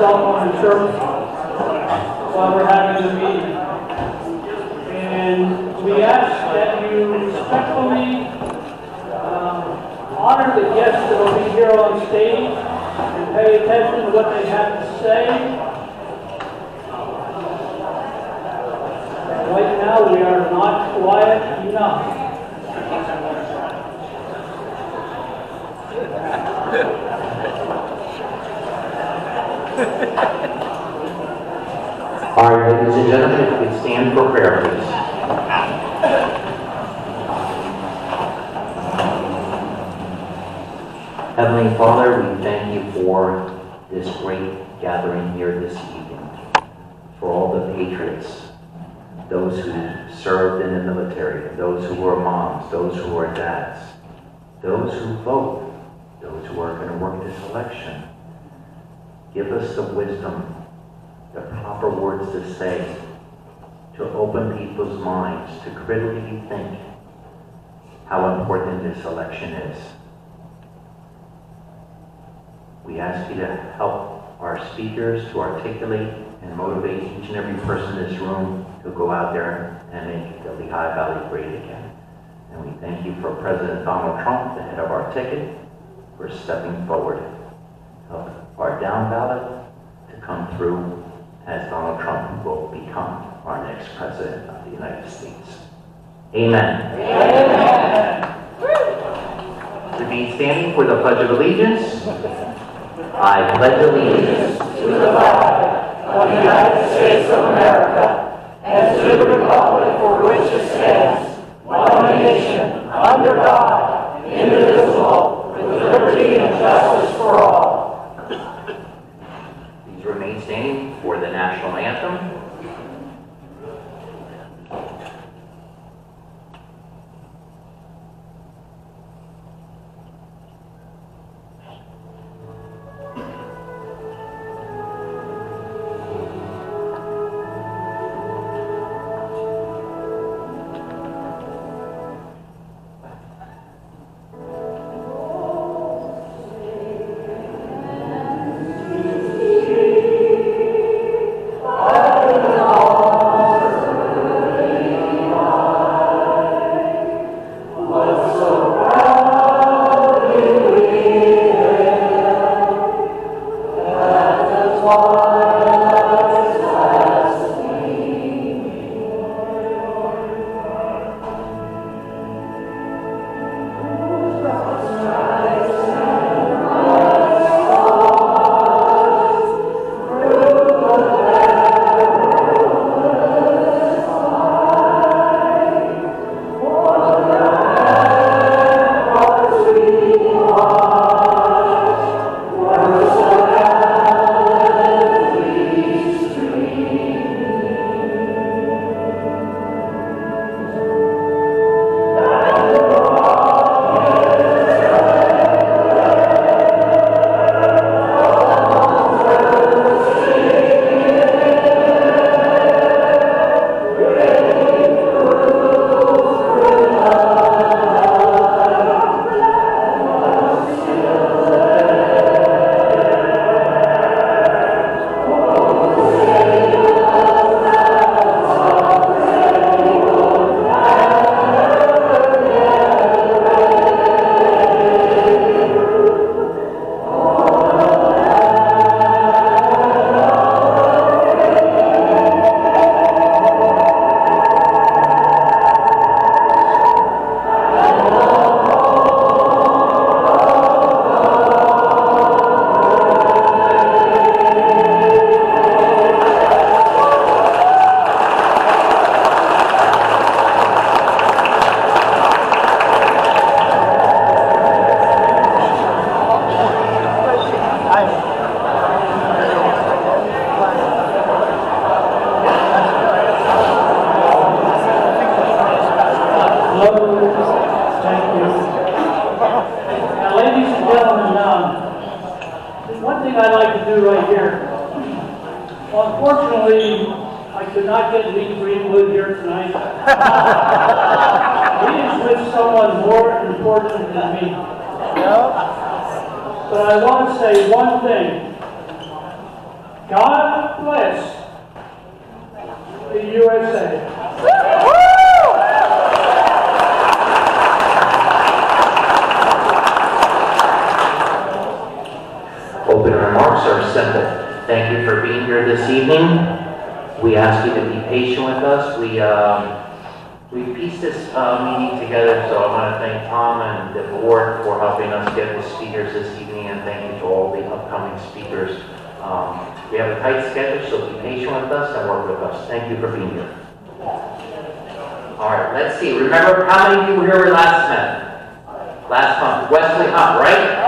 cell phone insurance while we're having the meeting. And we ask that you respectfully honor the guests that will be here on stage and pay attention to what they have to say. Right now, we are not quiet enough. All right, ladies and gentlemen, if we could stand for prayer, please. Heavenly Father, we thank you for this great gathering here this evening, for all the patriots, those who served in the military, those who were moms, those who were dads, those who vote, those who are going to work this election. Give us the wisdom, the proper words to say, to open people's minds, to critically think how important this election is. We ask you to help our speakers to articulate and motivate each and every person in this room to go out there and make the Lehigh Valley great again. And we thank you for President Donald Trump, the head of our ticket, for stepping forward. Help our down ballot to come through as Donald Trump will become our next president of the United States. Amen. Amen. Remain standing for the Pledge of Allegiance. I pledge allegiance to the flag of the United States of America and to the republic for which it stands, one nation, under God, indivisible, with liberty and justice for all. Please remain standing for the national anthem. Unfortunately, I could not get Lee Greenwood here tonight. He is with someone more important than me. But I want to say one thing. God bless the USA. Opening remarks are simple. Thank you for being here this evening. We ask you to be patient with us. We pieced this meeting together, so I want to thank Tom and the board for helping us get the speakers this evening, and thank you to all the upcoming speakers. We have a tight schedule, so be patient with us and work with us. Thank you for being here. All right, let's see. Remember how many people here were last month? Last month, Wesley Hunt, right?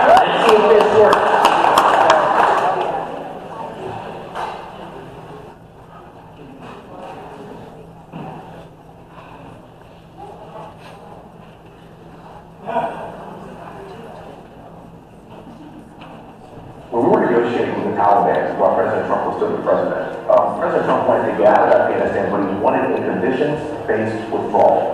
Let's see if this works. When we were negotiating with the Taliban while President Trump was still the president, President Trump wanted to get out of Afghanistan, but he wanted a conditions-based withdrawal,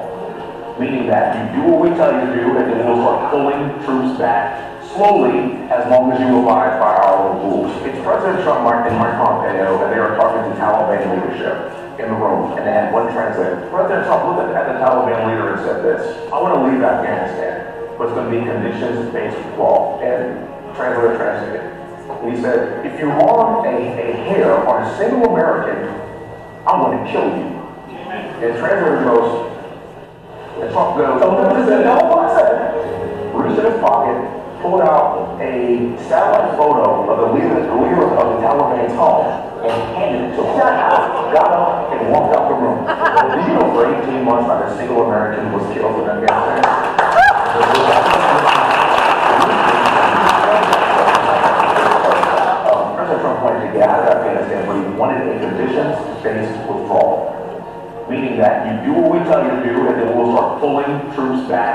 meaning that you do what we tell you to do, and then we'll start pulling troops back slowly as long as you abide by our own rules. It's President Trump and Mike Pompeo, and they were talking to Taliban leadership in the room, and they had one translator. President Trump looked at the Taliban leader and said this: "I want to leave Afghanistan, but it's going to be conditions-based withdrawal." And translator translated. And he said, "If you harm a hair on a single American, I'm going to kill you." And translator goes, and Trump goes, "Oh, no, what I said." Reached in his pocket, pulled out a satellite photo of the leader of the Taliban's home, and handed it to him. Got up and walked out the room. Did you know for 18 months not a single American was killed in Afghanistan? President Trump wanted to get out of Afghanistan, but he wanted a conditions-based withdrawal, meaning that you do what we tell you to do, and then we'll start pulling troops back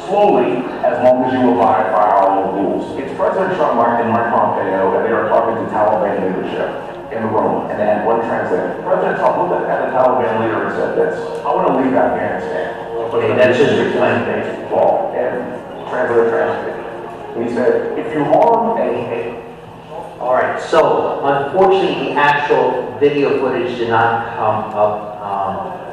slowly as long as you abide by our own rules. It's President Trump and Mike Pompeo, and they were talking to Taliban leadership in the room, and they had one translator. President Trump looked at the Taliban leader and said this: "I want to leave Afghanistan." Okay, that's just explained. Withdrawal. And translator translated. And he said, "If you harm a..." All right, so unfortunately the actual video footage did not come up,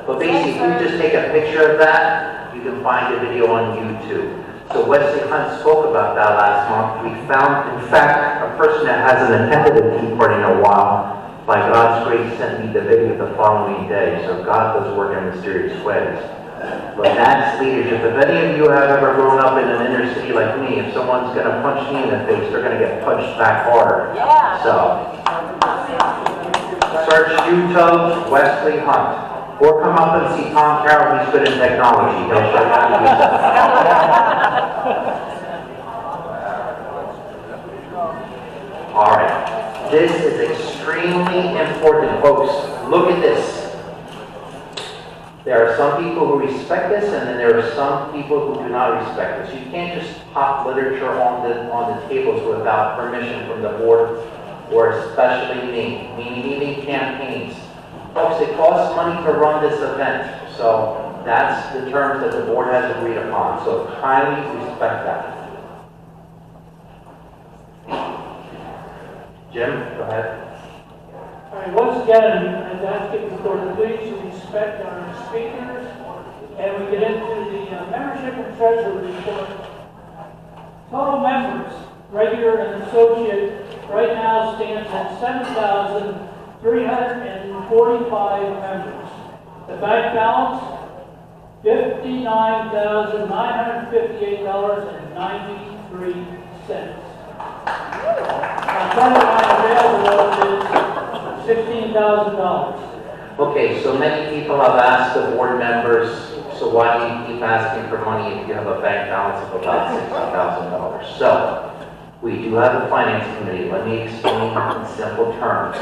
but basically if you just take a picture of that, you can find the video on YouTube. So Wesley Hunt spoke about that last month. We found, in fact, a person that hasn't attended a tea party in a while, by God's grace, sent me the video the following day. So God does work in mysterious ways. But that's leadership. If any of you have ever grown up in an inner city like me, if someone's going to punch me in the face, they're going to get punched back harder. Yeah. So, search YouTube, Wesley Hunt. Or come up and see Tom Carroll, he's good in technology. He'll show you how to use it. All right. This is extremely important, folks. Look at this. There are some people who respect this, and then there are some people who do not respect this. You can't just pop literature on the tables without permission from the board, or especially me, meaning even campaigns. Folks, it costs money to run this event, so that's the terms that the board has agreed upon. So kindly respect that. Jim, go ahead. All right, once again, I'd ask you for the please respect our speakers, and we get into the membership and treasury report. Total members, regular and associate, right now stands at 7,345 members. The bank balance, $59,958.93. Our credit line available is $16,000. Okay, so many people have asked the board members, so why do you keep asking for money if you have a bank balance of about $60,000? So, we do have a finance committee. Let me explain in simple terms.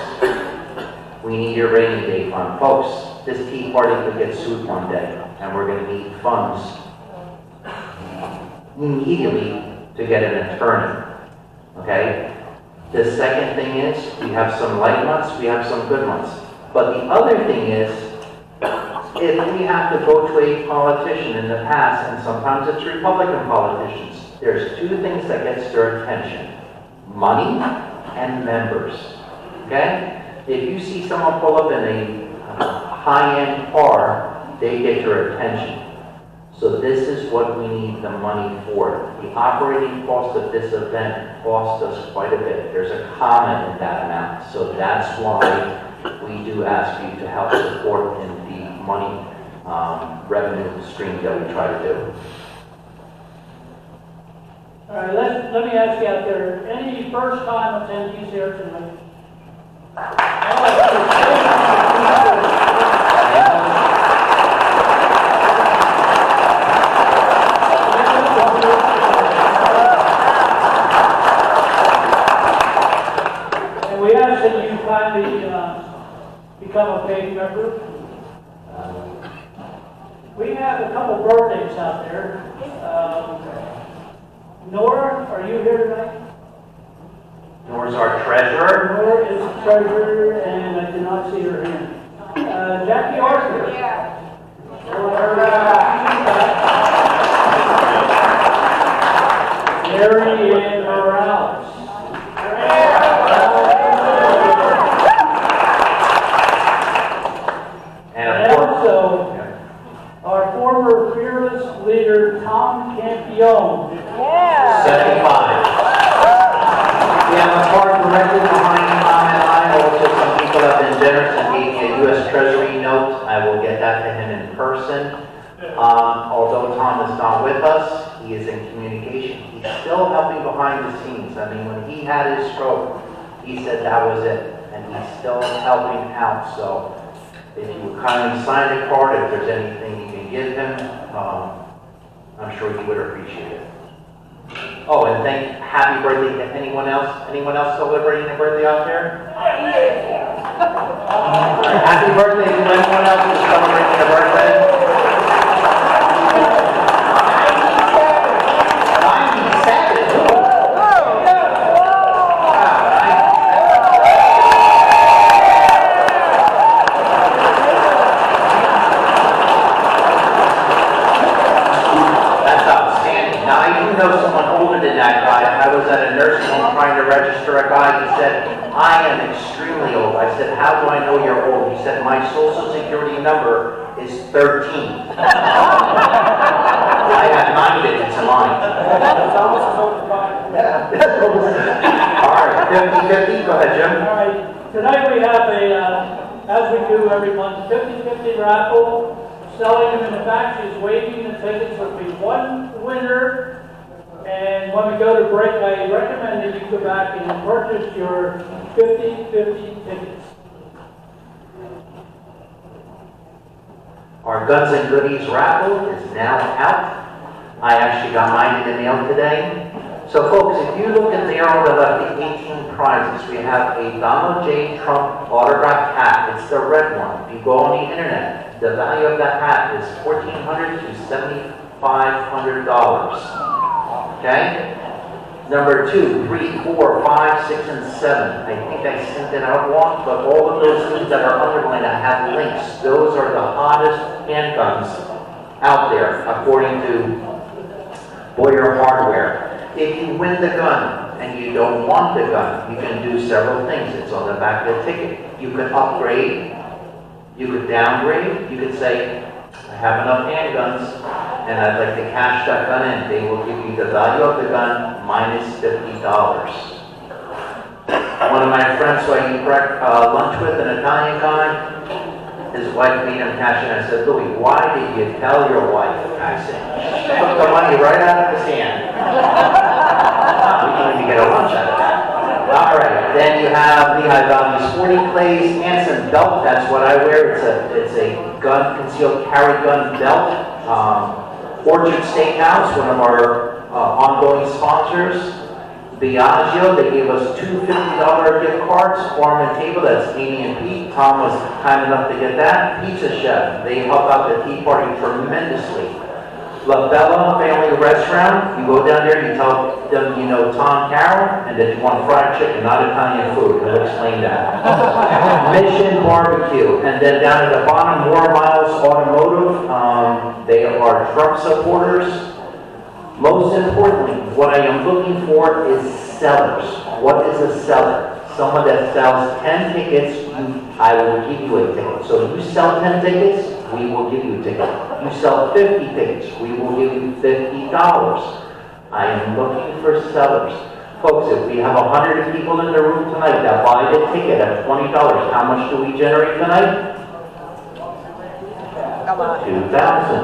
We need a rainy day fund. Folks, this tea party could get sued one day, and we're going to need funds immediately to get an attorney. Okay? The second thing is, we have some light months, we have some good months. But the other thing is, if we have to go to a politician in the past, and sometimes it's Republican politicians, there's two things that gets their attention: money and members. okay? If you see someone pull up in a high-end car, they get your attention. So this is what we need the money for. The operating cost of this event costs us quite a bit. There's a comment in that amount. So that's why we do ask you to help support in the money revenue stream that we try to do. All right, let me ask you out there, any first-time attendees here tonight? And we ask that you kindly become a paid member. We have a couple birthdays out there. Nora, are you here tonight? Nora's our treasurer. Nora is the treasurer, and I did not see her hand. Jackie Arthur. Yeah. Mary Ann Morales. And also, our former fearless leader, Tom Campione. 75. We have a card directly behind Tom and I. Also, some people have been generous and gave me a U.S. Treasury note. I will get that to him in person. Although Tom is not with us, he is in communication. He's still helping behind the scenes. I mean, when he had his stroke, he said that was it. And he's still helping out. So if you would kindly sign the card, if there's anything you can give him, I'm sure he would appreciate it. Oh, and happy birthday to anyone else? Anyone else celebrating a birthday out there? Happy birthday to anyone else who's celebrating a birthday? 97. That's outstanding. Now, I do know someone older than that guy. I was at a nursing home trying to register a guy. He said, I am extremely old. I said, how do I know you're old? He said, my social security number is 13. I have 9 digits in mine. All right, 50-50. Go ahead, Jim. All right, tonight we have as we do every month, 50-50 raffle. Selling them in the back, she's waving the tickets. Will be one winner. And when we go to break, I recommend that you go back and purchase your 50-50 tickets. Our Guns and Goodies raffle is now out. I actually got mine in the mail today. So folks, if you look at there on the left, the 18 prizes, we have a Donald J. Trump autographed hat. It's the red one. If you go on the internet, the value of that hat is $1,400 to $7,500. Okay? Number 2, 3, 4, 5, 6, and 7. I think I sent it out wrong, but all of those things that are underlined, I have links. Those are the hottest handguns out there, according to Boyer Hardware. If you win the gun and you don't want the gun, you can do several things. It's on the back of the ticket. You can upgrade, you could downgrade, you could say, I have enough handguns and I'd like to cash that gun in. They will give you the value of the gun minus $50. One of my friends who I eat lunch with, an Italian guy, his wife made him cash in. I said, Louis, why did you tell your wife? I said, she took the money right out of his hand. We can even get a lunch out of that. All right, then you have Lehigh Valley Sporting Clays Hanson belt. That's what I wear. It's a gun, concealed carry gun belt. Orchard Steakhouse, one of our ongoing sponsors. Biagio, they gave us 2 $50 gift cards. Farm and Table, that's Amy and Pete. Tom was kind enough to get that. Pizza Chef, they help out the tea party tremendously. La Bella Family Restaurant, you go down there, you tell them you know Tom Carroll, and that you want fried chicken, not Italian food. He'll explain that. Mission Barbecue, and then down at the bottom, More Miles Automotive. They are Trump supporters. Most importantly, what I am looking for is sellers. What is a seller? Someone that sells 10 tickets, I will give you a ticket. So you sell 10 tickets, we will give you a ticket. You sell 50 tickets, we will give you $50. I am looking for sellers. Folks, if we have 100 people in the room tonight that buy the ticket at $20, how much do we generate tonight? Come on. 2,000.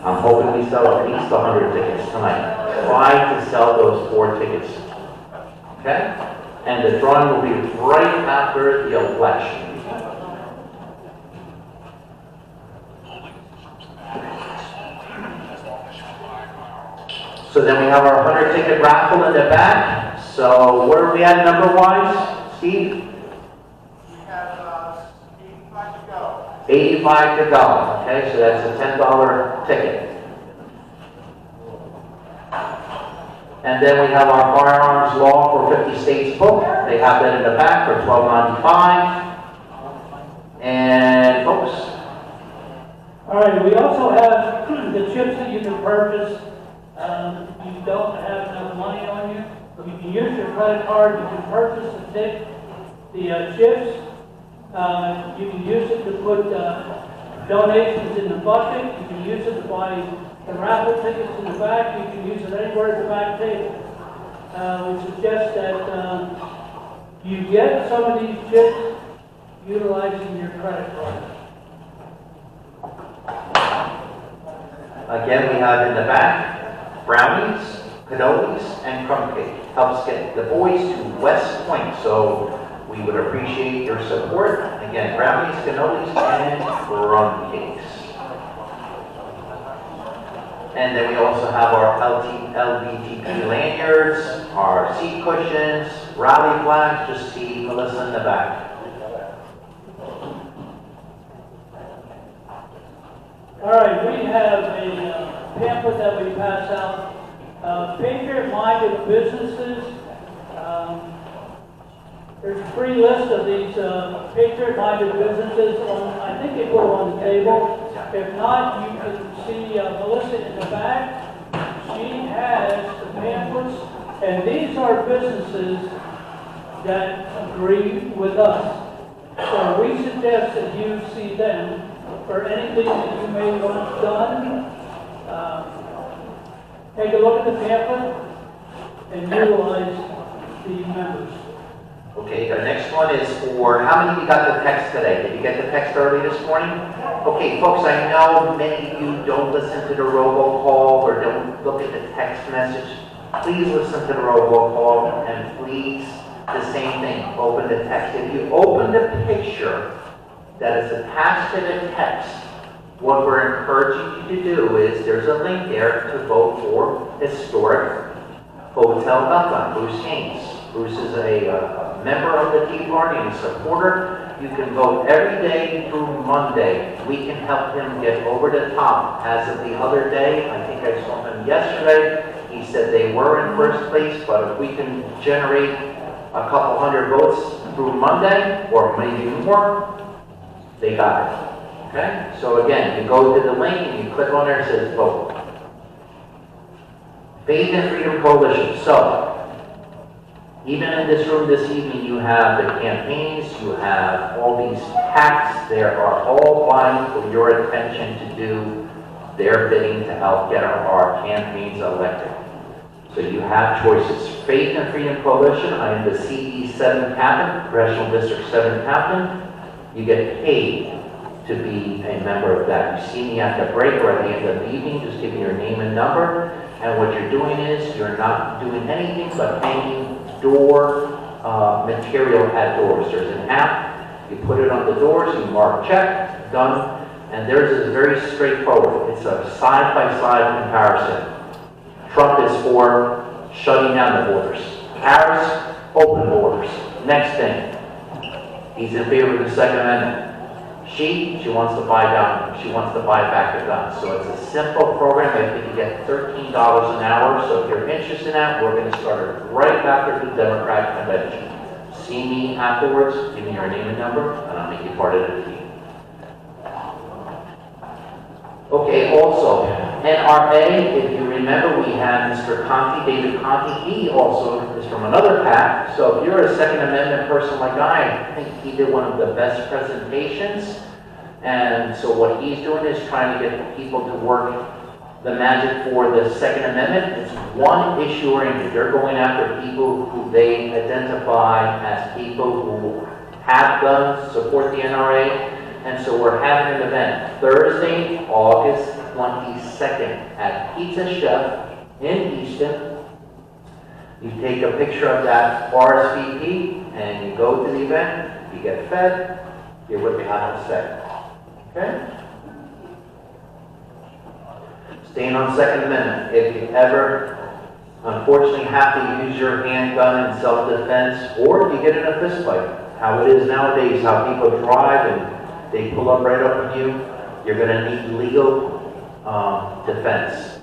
I'm hoping we sell at least 100 tickets tonight. Try to sell those 4 tickets. Okay? And the drawing will be right after the election. So then we have our 100 ticket raffle in the back. So where are we at number wise, Steve? We have 85 to go. 85 to go. Okay, so that's a $10 ticket. And then we have our firearms law for 50 states book. They have that in the back for $12.95. And folks. All right, we also have the chips that you can purchase. You don't have enough money on you. You can use your credit card. You can purchase the chips. You can use it to put donations in the bucket. You can use it to buy the raffle tickets in the back. You can use it anywhere at the back table. We suggest that you get some of these chips utilizing your credit card. Again, we have in the back brownies, cannolis, and crumb cake. Helps get the boys to West Point, so we would appreciate your support. Again, brownies, cannolis, and crumb cakes. And then we also have our LVTP lanyards, our seat cushions, rally flags. Just see Melissa in the back. All right, we have a pamphlet that we pass out. Patriot-minded businesses. There's a free list of these patriot-minded businesses. I think they put them on the table. If not, you can see Melissa in the back. She has the pamphlets, and these are businesses that agree with us. So we suggest that you see them for anything that you may want done. Take a look at the pamphlet and utilize the members. Okay, the next one is for, how many of you got the text today? Did you get the text early this morning? Okay, folks, I know many of you don't listen to the robocall or don't look at the text message. Please listen to the robocall and please, the same thing, open the text. If you open the picture that is attached to the text, what we're encouraging you to do is there's a link there to vote for Historic Hotel Bethlehem, Bruce Haynes. Bruce is a member of the Tea Party and a supporter. You can vote every day through Monday. We can help him get over the top. As of the other day, I think I saw him yesterday, he said they were in first place, but if we can generate a couple hundred votes through Monday, or maybe more, they got it. Okay? So again, you go to the link and you click on there, it says vote. Faith and Freedom Coalition. So, even in this room this evening, you have the campaigns, you have all these PACs. They are all vying for your attention to do their bidding to help get our campaigns elected. So you have choices. Faith and Freedom Coalition, I am the CE7 captain, Congressional District 7 captain. You get paid to be a member of that. You see me at the break or at the end of the evening, just give me your name and number. And what you're doing is you're not doing anything but hanging door material at doors. There's an app, you put it on the doors, you mark check, done, and theirs is very straightforward. It's a side-by-side comparison. Trump is for shutting down the borders. Harris, open borders. Next thing, he's in favor of the Second Amendment. She wants to buy down, she wants to buy back the guns. So it's a simple program. I think you get $13 an hour. So if you're interested in that, we're going to start it right after the Democratic convention. See me afterwards, give me your name and number, and I'll make you part of the team. Okay, also, NRA, if you remember, we had Mr. Conti, David Conti. He also is from another pack. So if you're a Second Amendment person like I think he did one of the best presentations. And so what he's doing is trying to get people to work the magic for the Second Amendment. It's one issue oriented. They're going after people who they identify as people who have guns, support the NRA. And so we're having an event Thursday, August 22nd at Pizza Chef in Easton. You take a picture of that RSVP and you go to the event, you get fed, hear what they have to say. Okay? Staying on Second Amendment, if you ever unfortunately have to use your handgun in self-defense, or if you get in a fist fight, how it is nowadays, how people drive and they pull up right up on you, you're going to need legal defense.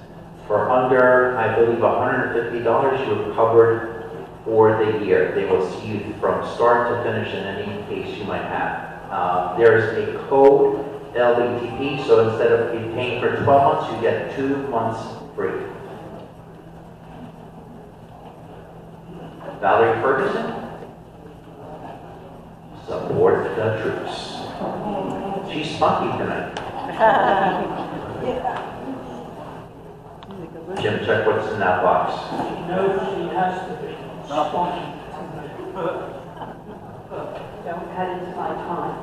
For under, I believe, $150, you're covered for the year. They will see you from start to finish in any case you might have. There's a code, LVTP, so instead of you paying for 12 months, you get 2 months free. Valerie Ferguson, support the troops. She's spunky tonight. Jim, check what's in that box. She knows she has to be. Don't cut into my time.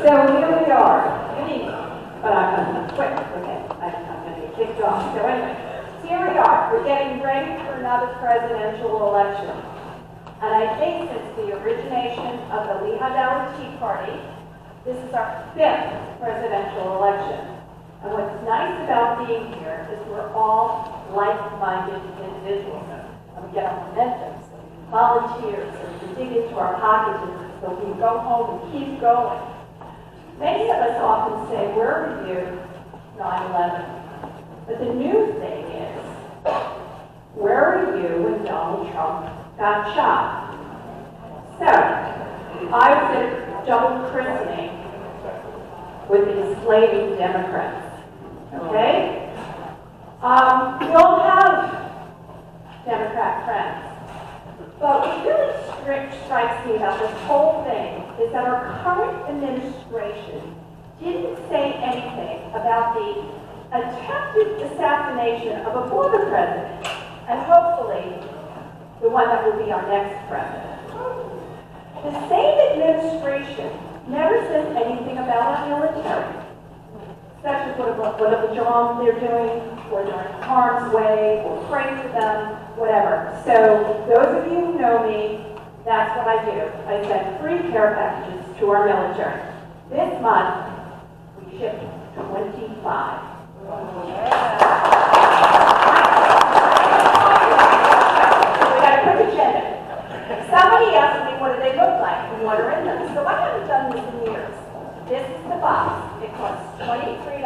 So here we are. Good evening. But I'm going to be quick. Okay. I'm going to get kicked off. So anyway, here we are. We're getting ready for another presidential election. And I think since the origination of the Lehigh Valley Tea Party, this is our 5th presidential election. And what's nice about being here is we're all like-minded individuals. And we get our momentum, so we can volunteer, so we can dig into our packages, so we can go home and keep going. Many of us often say, where were you 9/11? But the new thing is, where were you when Donald Trump got shot? So, I was at a double christening with the enslaving Democrats. Okay? We all have Democrat friends. But what really strikes me about this whole thing is that our current administration didn't say anything about the attempted assassination of a former president, and hopefully the one that will be our next president. The same administration never says anything about our military, such as what of the jobs they're doing, or they're in harm's way, or pray for them, whatever. So those of you who know me, that's what I do. I send free care packages to our military. This month, we shipped 25. We got a quick agenda. Somebody asked me, what do they look like and what are in them? So I haven't done this in years. This is the box. It costs $23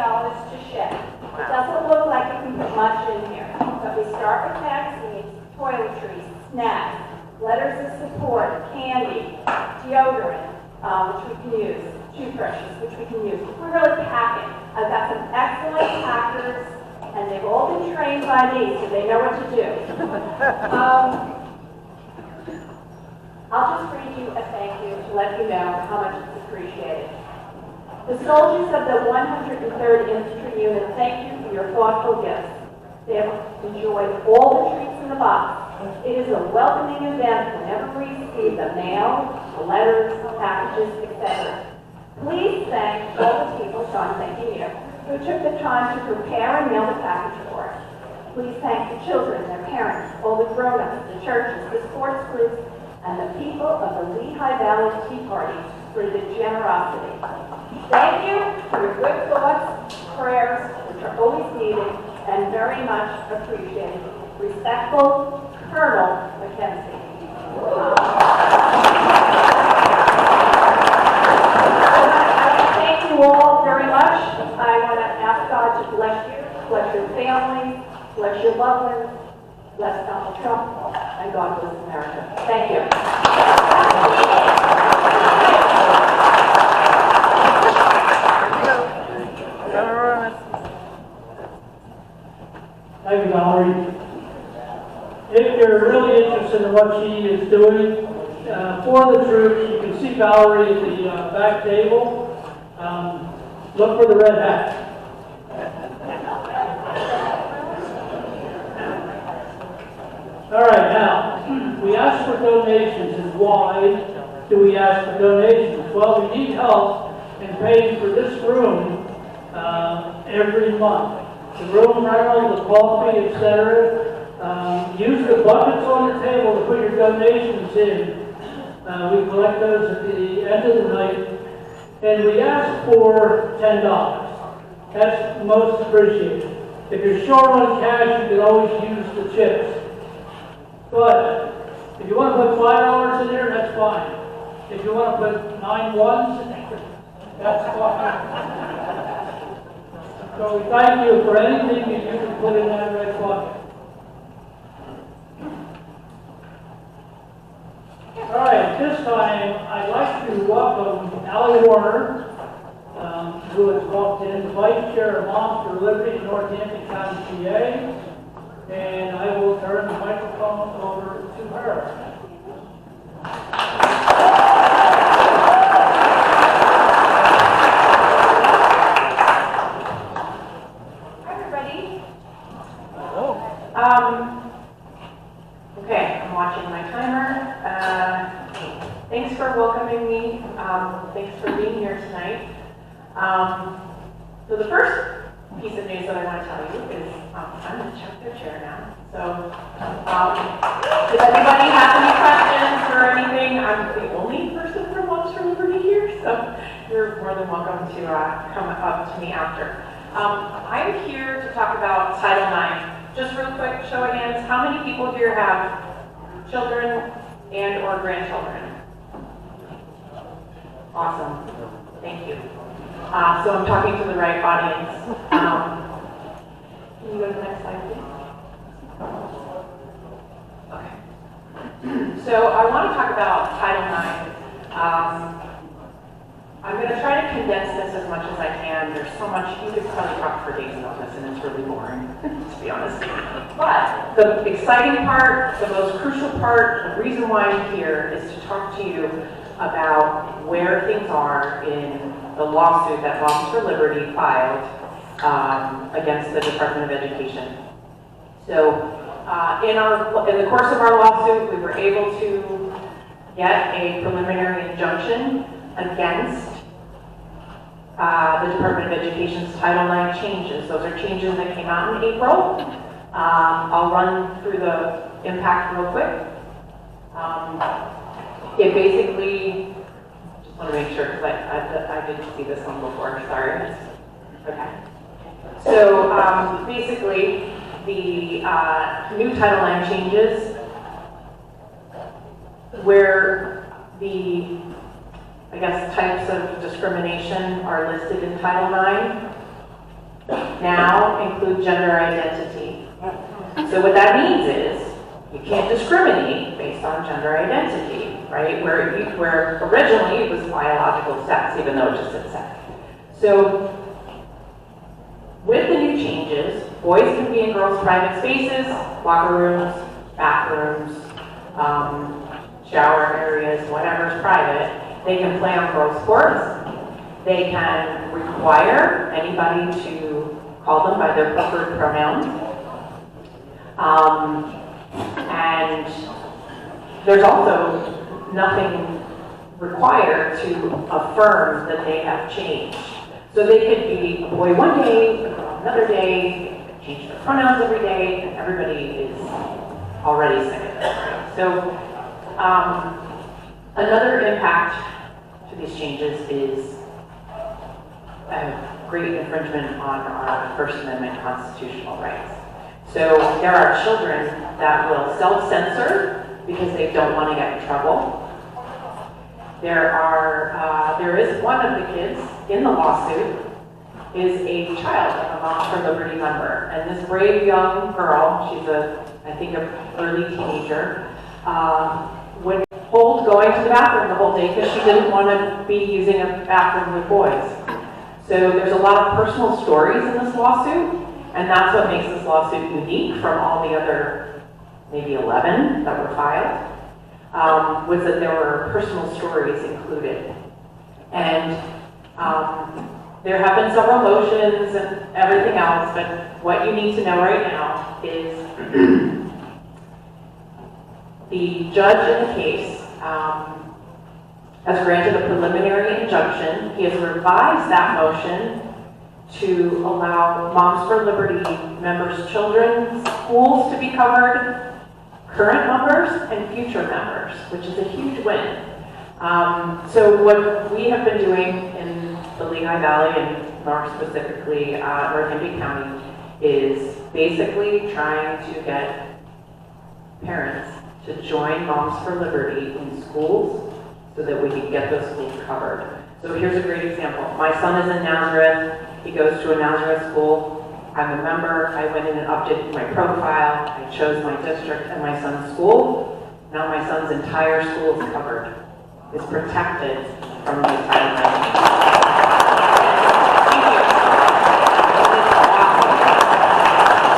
to ship. It doesn't look like you can put much in here. But we start with magazines, toiletries, snacks, letters of support, candy, deodorant, which we can use, toothbrushes, which we can use. We're really packing. I've got some excellent packers, and they've all been trained by me, so they know what to do. I'll just read you a thank you to let you know how much it's appreciated. The soldiers of the 103rd Infantry Unit thank you for your thoughtful gifts. They have enjoyed all the treats in the box. It is a welcoming event whenever we receive the mail, the letters, packages, etc. Please thank all the people, so I'm thanking you, who took the time to prepare and mail the package for us. Please thank the children, their parents, all the grown-ups, the churches, the sports groups, and the people of the Lehigh Valley Tea Party for the generosity. Thank you for your good thoughts, prayers, which are always needed and very much appreciated. Respectful, Colonel McKenzie. Thank you all very much. I want to ask God to bless you, bless your family, bless your loved ones, bless Donald Trump, and God bless America. Thank you. and what she is doing for the troops. You can see Valerie at the back table. Look for the red hat. All right, now, we ask for donations, and why do we ask for donations? Well, we need help in paying for this room every month. The room rental, the coffee, etc. Use the buckets on the table to put your donations in. We collect those at the end of the night, and we ask for $10. That's most appreciated. If you're short on cash, you can always use the chips. But if you want to put $5 in there, that's fine. If you want to put 9 ones, that's fine. So we thank you for anything that you can put in that red bucket. All right, at this time, I'd like to welcome Allie Warner, who has walked in, the Vice Chair of Moms for Liberty in Northampton County, PA. And I will turn the microphone over to her. Hi, everybody. Okay, I'm watching my timer. Thanks for welcoming me. Thanks for being here tonight. So the first piece of news that I want to tell you is I'm going to check their chair now. So does anybody have any questions or anything? I'm the only person from Moms for Liberty here, so you're more than welcome to come up to me after. I'm here to talk about Title IX. Just real quick, show of hands, how many people here have children and or grandchildren? Awesome, thank you. So I'm talking to the right audience. Can you go to the next slide, please? Okay. So I want to talk about Title IX. I'm going to try to condense this as much as I can. There's so much, you could probably talk for days about this, and it's really boring, to be honest. But the exciting part, the most crucial part, the reason why I'm here is to talk to you about where things are in the lawsuit that Moms for Liberty filed against the Department of Education. So in the course of our lawsuit, we were able to get a preliminary injunction against the Department of Education's Title IX changes. Those are changes that came out in April. I'll run through the impact real quick. It basically, just want to make sure because I didn't see this one before, sorry. Okay. So basically, the new Title IX changes where the, I guess, types of discrimination are listed in Title IX now include gender identity. So what that means is you can't discriminate based on gender identity, right? Where originally it was biological sex, even though it just said sex. So with the new changes, boys can be in girls' private spaces, locker rooms, bathrooms, shower areas, whatever's private. They can play on girls' sports. They can require anybody to call them by their preferred pronouns. And there's also nothing required to affirm that they have changed. So they could be a boy one day, a girl another day, they could change their pronouns every day, and everybody is already sick of it. Right? So another impact to these changes is a great infringement on our First Amendment constitutional rights. So there are children that will self-censor because they don't want to get in trouble. There is one of the kids in the lawsuit is a child of a Moms for Liberty member. And this brave young girl, she's I think an early teenager, would hold going to the bathroom the whole day because she didn't want to be using a bathroom with boys. So there's a lot of personal stories in this lawsuit, and that's what makes this lawsuit unique from all the other maybe 11 that were filed, was that there were personal stories included. And there have been several motions and everything else, but what you need to know right now is the judge in the case has granted a preliminary injunction. He has revised that motion to allow Moms for Liberty members' children's schools to be covered, current members and future members, which is a huge win. So what we have been doing in the Lehigh Valley and more specifically Northampton County is basically trying to get parents to join Moms for Liberty in schools so that we can get those schools covered. So here's a great example. My son is in Nazareth. He goes to a Nazareth school. I'm a member. I went in and updated my profile. I chose my district and my son's school. Now my son's entire school is covered. It's protected from the entitlement.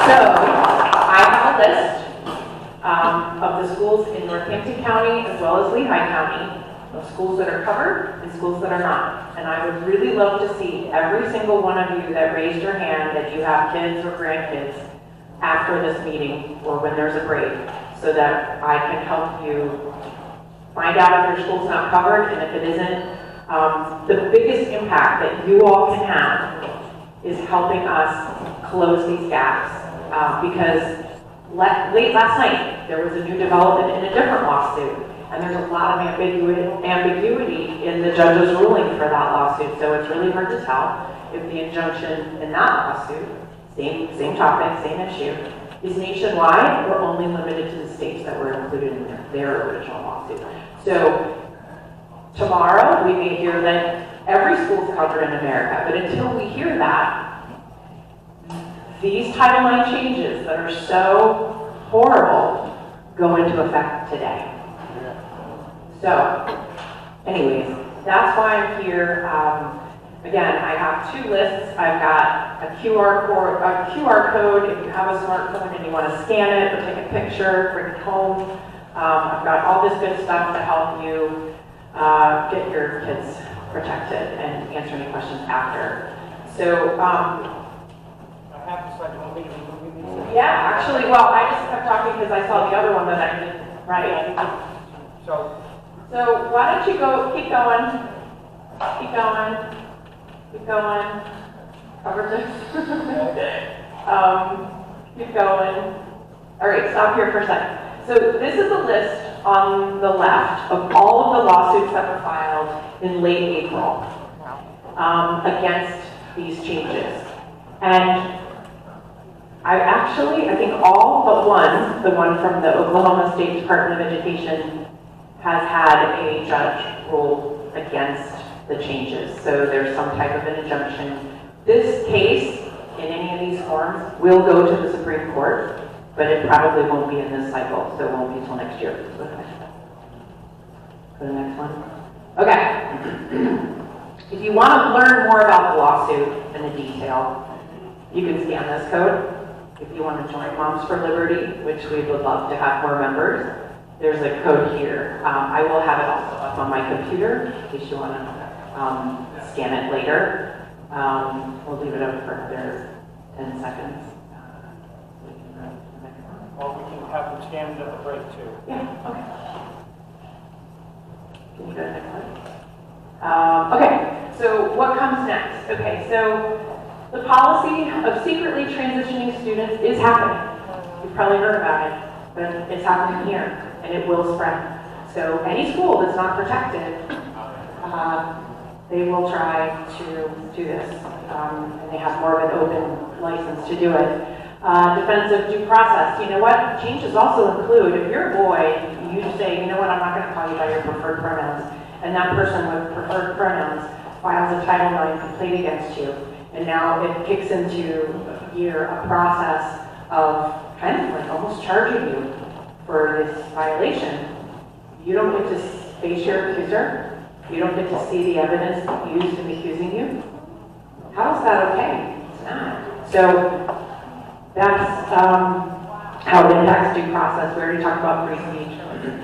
So I have a list of the schools in Northampton County as well as Lehigh County, of schools that are covered and schools that are not. And I would really love to see every single one of you that raised your hand that you have kids or grandkids after this meeting or when there's a break, so that I can help you find out if your school's not covered, and if it isn't. The biggest impact that you all can have is helping us close these gaps, because late last night there was a new development in a different lawsuit, and there's a lot of ambiguity in the judge's ruling for that lawsuit, so it's really hard to tell if the injunction in that lawsuit, same topic, same issue, is nationwide or only limited to the states that were included in their original lawsuit. So tomorrow we may hear that every school is covered in America, but until we hear that, these Title IX changes that are so horrible go into effect today. So, anyways, that's why I'm here. Again, I have two lists. I've got a QR code. If you have a smartphone and you want to scan it or take a picture, bring it home. I've got all this good stuff to help you get your kids protected and answer any questions after. So, I have to start moving. yeah, actually, well, I just kept talking because I saw the other one that I didn't write. So Why don't you keep going, cover this. Keep going. All right, stop here for a second. So this is a list on the left of all of the lawsuits that were filed in late April against these changes. And I think all but one, the one from the Oklahoma State Department of Education, has had a judge rule against the changes. So there's some type of an injunction. This case, in any of these forms, will go to the Supreme Court, but it probably won't be in this cycle, so it won't be until next year. Go to the next one. Okay. If you want to learn more about the lawsuit and the detail, you can scan this code. If you want to join Moms for Liberty, which we would love to have more members, there's a code here. I will have it also up on my computer in case you want to scan it later. We'll leave it up for another 10 seconds. or we can have them stand at the break too. Yeah, okay. Can you go to the next one? Okay, so what comes next? Okay, so the policy of secretly transitioning students is happening. You've probably heard about it, but it's happening here, and it will spread. So any school that's not protected, they will try to do this, and they have more of an open license to do it. Defense of due process. You know what? Changes also include, if you're a boy, you say, you know what, I'm not going to call you by your preferred pronouns, and that person with preferred pronouns files a Title IX complaint against you, and now it kicks into a process of kind of like almost charging you for this violation. You don't get to face your accuser. You don't get to see the evidence used in accusing you. How is that okay? It's not. So that's how it impacts due process. We already talked about free speech.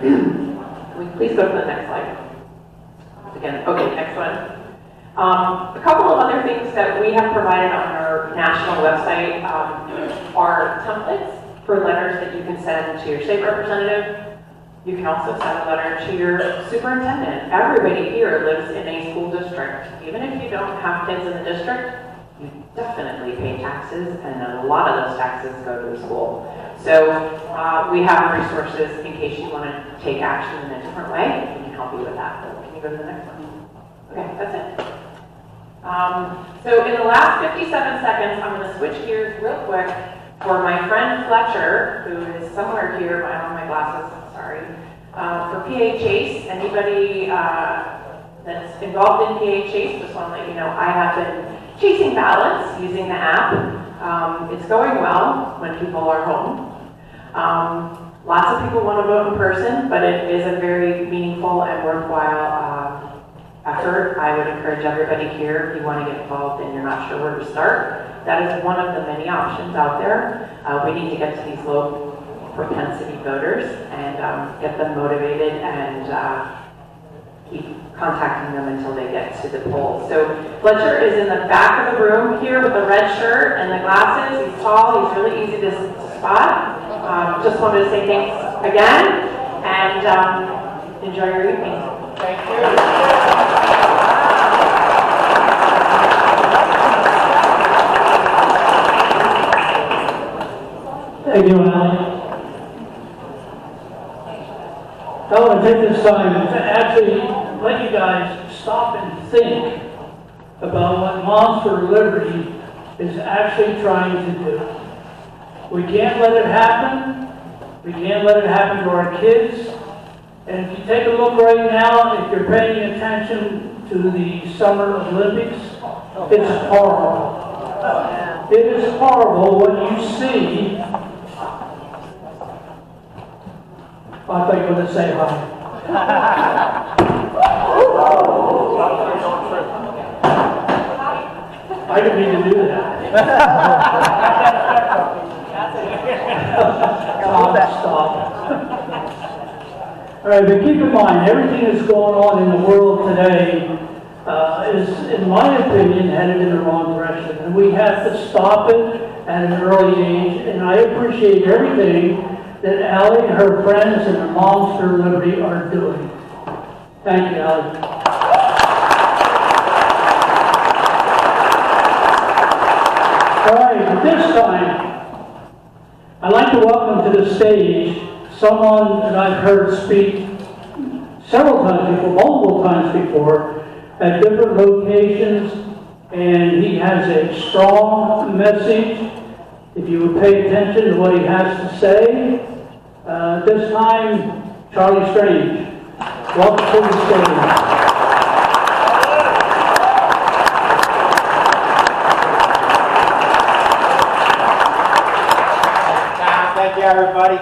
Can we please go to the next slide? Again, okay, next one. A couple of other things that we have provided on our national website are templates for letters that you can send to your state representative. You can also send a letter to your superintendent. Everybody here lives in a school district. Even if you don't have kids in the district, you definitely pay taxes, and a lot of those taxes go to the school. So we have resources in case you want to take action in a different way. We can help you with that. Can you go to the next one? Okay, that's it. So in the last 57 seconds, I'm going to switch gears real quick for my friend Fletcher, who is somewhere here. I don't have my glasses, sorry. For PA Chase, anybody that's involved in PA Chase, just want to let you know I have been chasing ballots using the app. It's going well when people are home. Lots of people want to vote in person, but it is a very meaningful and worthwhile effort. I would encourage everybody here, if you want to get involved and you're not sure where to start, that is one of the many options out there. We need to get to these low propensity voters and get them motivated and keep contacting them until they get to the polls. So Fletcher is in the back of the room here with the red shirt and the glasses. He's tall, he's really easy to spot. Just wanted to say thanks again and enjoy your evening. Thank you. Thank you, Alan. I want to take this time to actually let you guys stop and think about what Moms for Liberty is actually trying to do. We can't let it happen. We can't let it happen to our kids. And if you take a look right now, if you're paying attention to the Summer Olympics, it's horrible. It is horrible what you see. I thought you were going to say hi. I didn't mean to do that. Stop. All right, but keep in mind, everything that's going on in the world today is, in my opinion, headed in the wrong direction. And we have to stop it at an early age. And I appreciate everything that Allie, her friends, and the Moms for Liberty are doing. Thank you, Allie. All right, at this time, I'd like to welcome to the stage someone that I've heard speak several times before, multiple times before, at different locations, and he has a strong message. If you would pay attention to what he has to say, this time, Charlie Strange. Welcome to the stage. Thank you, everybody.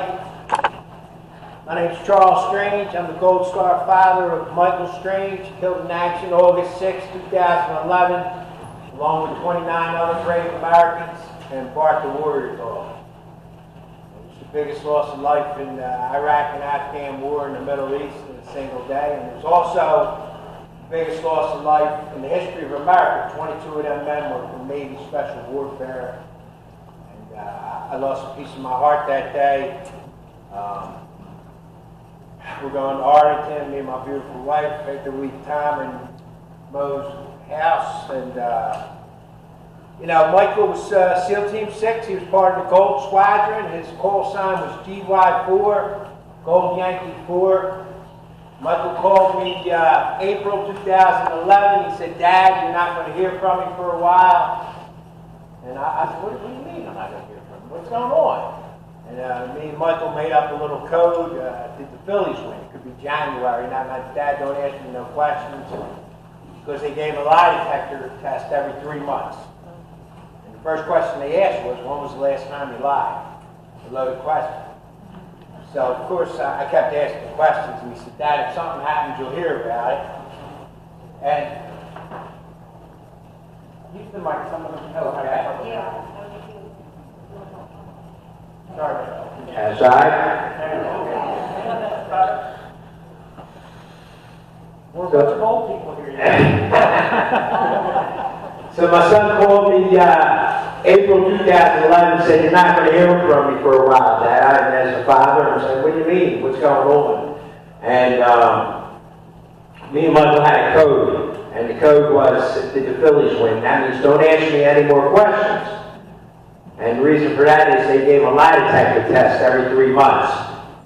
My name is Charles Strange. I'm the Gold Star father of Michael Strange, killed in action August 6, 2011, along with 29 other brave Americans, and embarked the Warrior Dog. It was the biggest loss of life in the Iraq and Afghan war in the Middle East in a single day, and it was also the biggest loss of life in the history of America. 22 of them men were from Navy Special Warfare, and I lost a piece of my heart that day. We're going to Arlington, me and my beautiful wife, take the week time in Mo's house, and you know, Michael was SEAL Team 6. He was part of the Gold Squadron. His call sign was GY4, Gold Yankee 4. Michael called me April 2011. He said, "Dad, you're not going to hear from me for a while." And I said, what do you mean I'm not going to hear from you? What's going on? And me and Michael made up a little code. Did the Phillies win? It could be January. Now, my dad don't ask me no questions because they gave a lie detector test every 3 months. And the first question they asked was, when was the last time you lied? A loaded question. So, of course, I kept asking questions. And he said, "Dad, if something happens, you'll hear about it." And use the mic. Some of them know. Okay. As I. We're a bunch of old people here. So my son called me April 2011 and said, "You're not going to hear from me for a while, Dad." And as a father, I'm saying, "What do you mean? What's going on?" And me and Michael had a code. And the code was, did the Phillies win? That means don't ask me any more questions. And the reason for that is they gave a lie detector test every 3 months.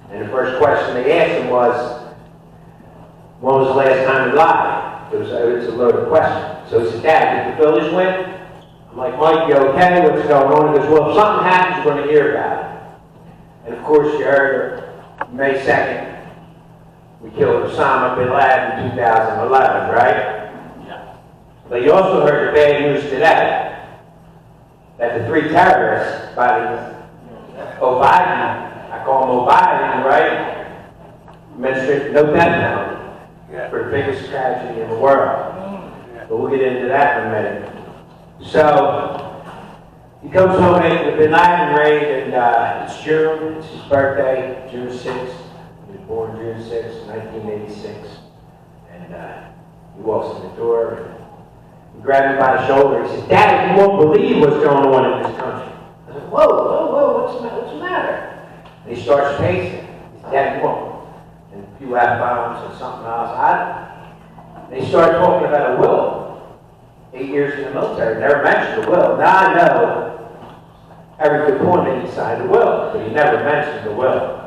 And the first question they asked him was, when was the last time you lied? It was a loaded question. So he said, "Dad, did the Phillies win?" I'm like, "Mike, you okay? What's going on?" He goes, "Well, if something happens, you're going to hear about it." And of course, you heard May 2nd, we killed Osama bin Laden in 2011, right? But you also heard the bad news today, that the 3 terrorists, by the O'Biden, I call him O'Biden, right? Administered no death penalty for the biggest tragedy in the world. But we'll get into that in a minute. So, he comes home after the bin Laden raid, and it's June, it's his birthday, June 6th. He was born June 6th, 1986. And he walks in the door, and he grabbed me by the shoulder. He said, "Dad, you won't believe what's going on in this country." I said, "Whoa, what's the matter?" And he starts pacing. He said, "Dad, you won't." And a few F-bombs and something else. And he started talking about a will. 8 years in the military, never mentioned a will. Now I know every deployment he signed a will, but he never mentioned the will.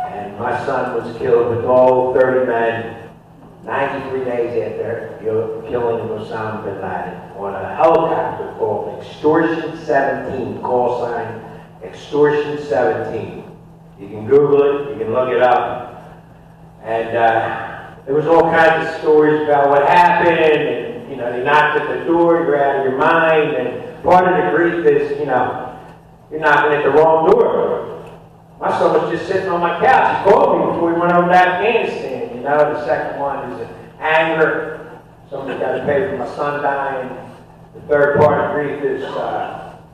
And my son was killed with all 30 men 93 days after killing Osama bin Laden on a helicopter called Extortion 17, call sign Extortion 17. You can Google it, you can look it up. And there was all kinds of stories about what happened, and they knocked at the door, you're out of your mind, and part of the grief is, you're knocking at the wrong door. My son was just sitting on my couch. He called me before we went over to Afghanistan. The second one is anger. Somebody got to pay for my son dying. The third part of grief is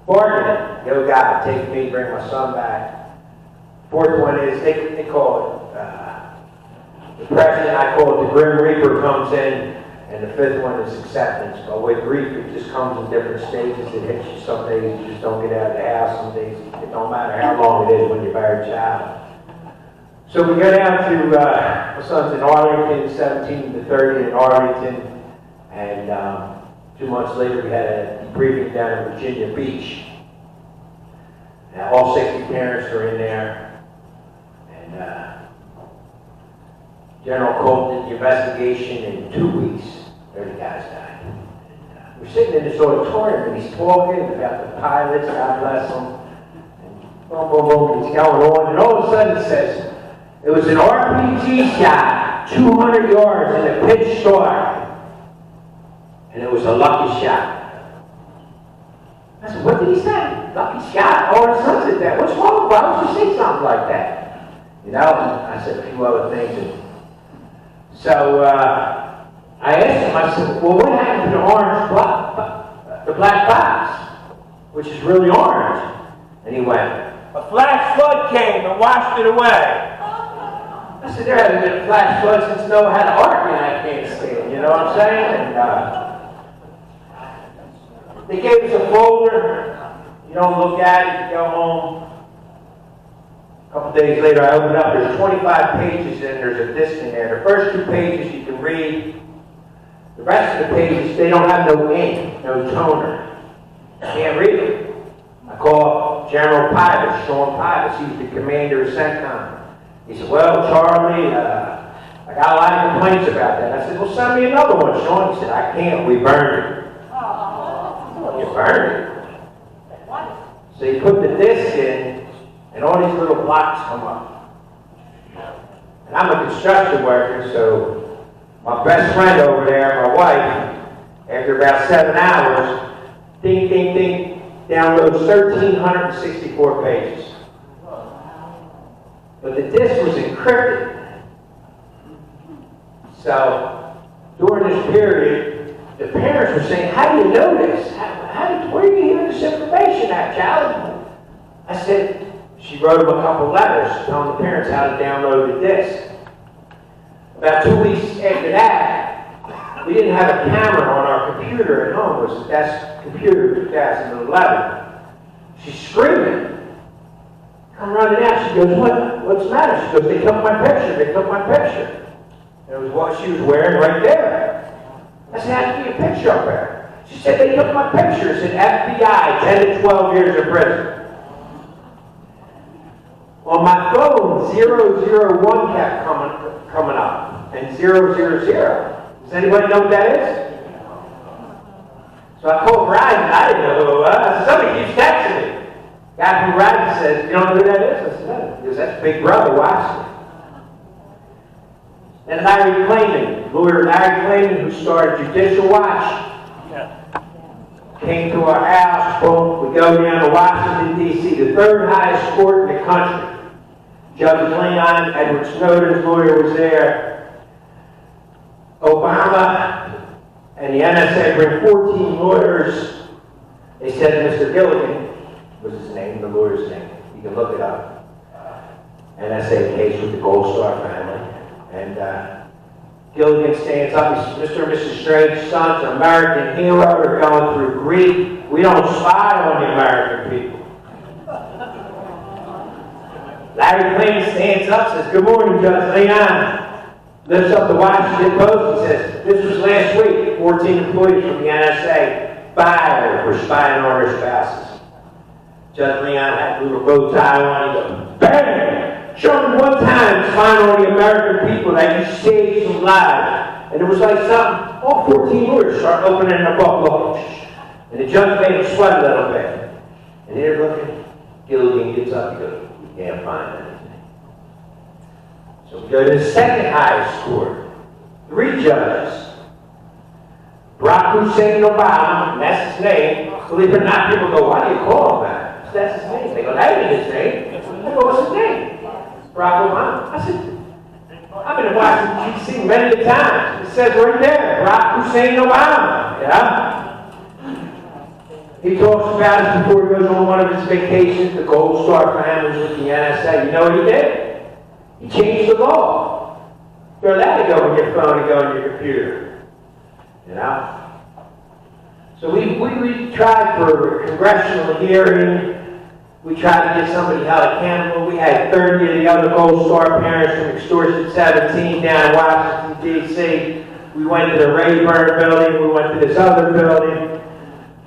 bargaining. Yo, God, take me, bring my son back. Fourth one is, they call it depression. I call it the Grim Reaper comes in. And the fifth one is acceptance. But with grief, it just comes in different stages. It hits you some days, you just don't get out of the house. Some days, it don't matter how long it is when you bury a child. So we go down to, my son's in Arlington, 17 to 30 in Arlington. And 2 months later, we had a debriefing down in Virginia Beach. Now, all 60 parents are in there. And General Colt did the investigation in 2 weeks. 30 guys died. And, we're sitting in this auditorium, and he's talking about the pilots, God bless them. And boom, boom, boom, he's going on. And all of a sudden he says, it was an RPG shot, 200 yards in a pitch dark. And it was a lucky shot. I said, what did he say? Lucky shot? All his son said that. What's wrong? Why would you say something like that? And I said a few other things. And so I asked him, I said, well, what happened to the orange the black box, which is really orange? And he went, a flash flood came and washed it away. I said, there hasn't been a flash flood since Noah had an ark in Afghanistan, you know what I'm saying? And they gave us a folder. You don't look at it, you go home. A couple days later, I opened up. There's 25 pages and there's a disc in there. The first 2 pages you can read. The rest of the pages, they don't have no ink, no toner. You can't read it. I called General Pybus, Sean Pybus. He was the commander of CENTCOM. He said, well, Charlie, I got a lot of complaints about that. I said, well, send me another one, Sean. He said, I can't. We burned it. You burned it. So you put the disc in, and all these little blocks come up. And I'm a construction worker, so my best friend over there, my wife, after about 7 hours, ding, ding, ding, downloads 1,364 pages. But the disk was encrypted. So during this period, the parents were saying, how do you know this? Where are you hearing this information at, child? I said, she wrote him a couple letters telling the parents how to download the disc. About 2 weeks after that, we didn't have a camera on our computer at home. It was the desk computer 2011. She's screaming. I'm running out. She goes, what's the matter? She goes, they took my picture. They took my picture. And it was what she was wearing right there. I said, how did you get a picture up there? She said, they took my picture. It said FBI, 10 to 12 years of prison. On my phone, 001 kept coming up, and 000. Does anybody know what that is? So I called Verizon. I didn't know who it was. I said, somebody keeps texting me. Guy from Verizon says, you don't know who that is? I said, no. He goes, that's Big Brother, watch me. And Larry Klayman, lawyer Larry Klayman, who started Judicial Watch, came to our house. Boom, we go down to Washington, D.C., the third highest court in the country. Judge Leon, Edward Snowden's lawyer, was there. Obama and the NSA bring 14 lawyers. They said Mr. Gilligan was his name, the lawyer's name. You can look it up. NSA case with the Gold Star family. And Gilligan stands up. He says, Mr. and Mrs. Strange's sons, an American hero, are going through grief. We don't spy on the American people. Larry Klayman stands up, says, good morning, Judge Leon. Lifts up the Washington Post and says, this was last week. 14 employees from the NSA fired for spying on their spouses. Judge Leon had a little bow tie on. He goes, bang! Show me one time spying on the American people that you saved some lives. And it was like something, all 14 lawyers start opening the book, look. And the judge made him sweat a little bit. And they're looking. Gilligan gets up, he goes, we can't find anything. So we go to the second highest court. 3 judges. Barack Hussein Obama, and that's his name. Believe it or not, people go, why do you call him that? That's his name. They go, that ain't his name. I go, what's his name? Barack Obama. I said, I've been watching DC many times. It says right there, Barack Hussein Obama. Yeah? He talks about it before he goes on one of his vacations, the Gold Star families with the NSA. You know what he did? He changed the law. You're allowed to go on your phone and go on your computer. You know? So we tried for a congressional hearing. We tried to get somebody held accountable. We had 30 of the other Gold Star parents from Extortion 17 down in Washington, D.C. We went to the Rayburn building. We went to this other building.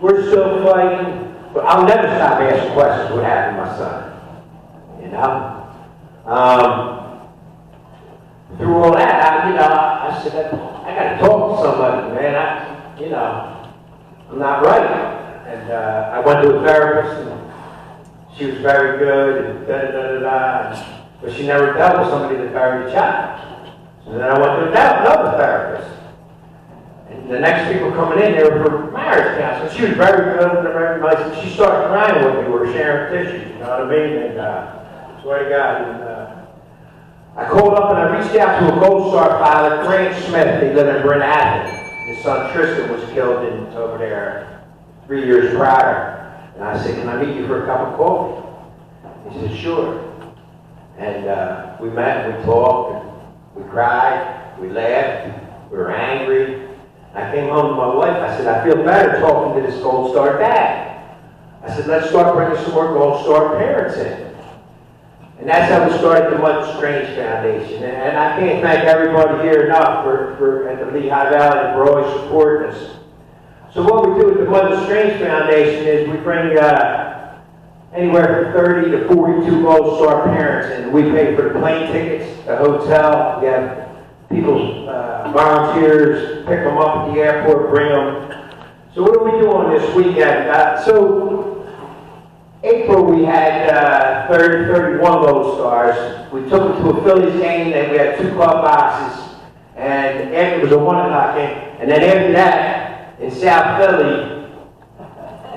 We're still fighting. But I'll never stop asking questions what happened to my son. You know? Through all that, I said, I got to talk to somebody, man. I'm not right. And I went to a therapist, and she was very good, and da-da-da-da-da. But she never dealt with somebody that buried a child. So then I went to another therapist. And the next people coming in, they were for marriage counseling. She was very good and very nice. And she started crying with me. We were sharing tissues, you know what I mean? And swear to God. And, I called up and I reached out to a Gold Star father, Grant Smith. He lived in Bryn Athyn. His son Tristan was killed over there 3 years prior. And I said, can I meet you for a cup of coffee? He said, sure. And we met, and we talked, and we cried, we laughed, we were angry. I came home to my wife. I said, I feel better talking to this Gold Star dad. I said, let's start bringing some more Gold Star parents in. And that's how we started the Mother Strange Foundation. And I can't thank everybody here enough at the Lehigh Valley for always supporting us. So what we do with the Mother Strange Foundation is we bring anywhere from 30 to 42 Gold Star parents in. We pay for the plane tickets, the hotel. We have people, volunteers, pick them up at the airport, bring them. So what are we doing this weekend? So April we had 31 Gold Stars. We took them to a Phillies game, and we had 2 club boxes. And after, it was a 1 o'clock game. And then after that, in South Philly,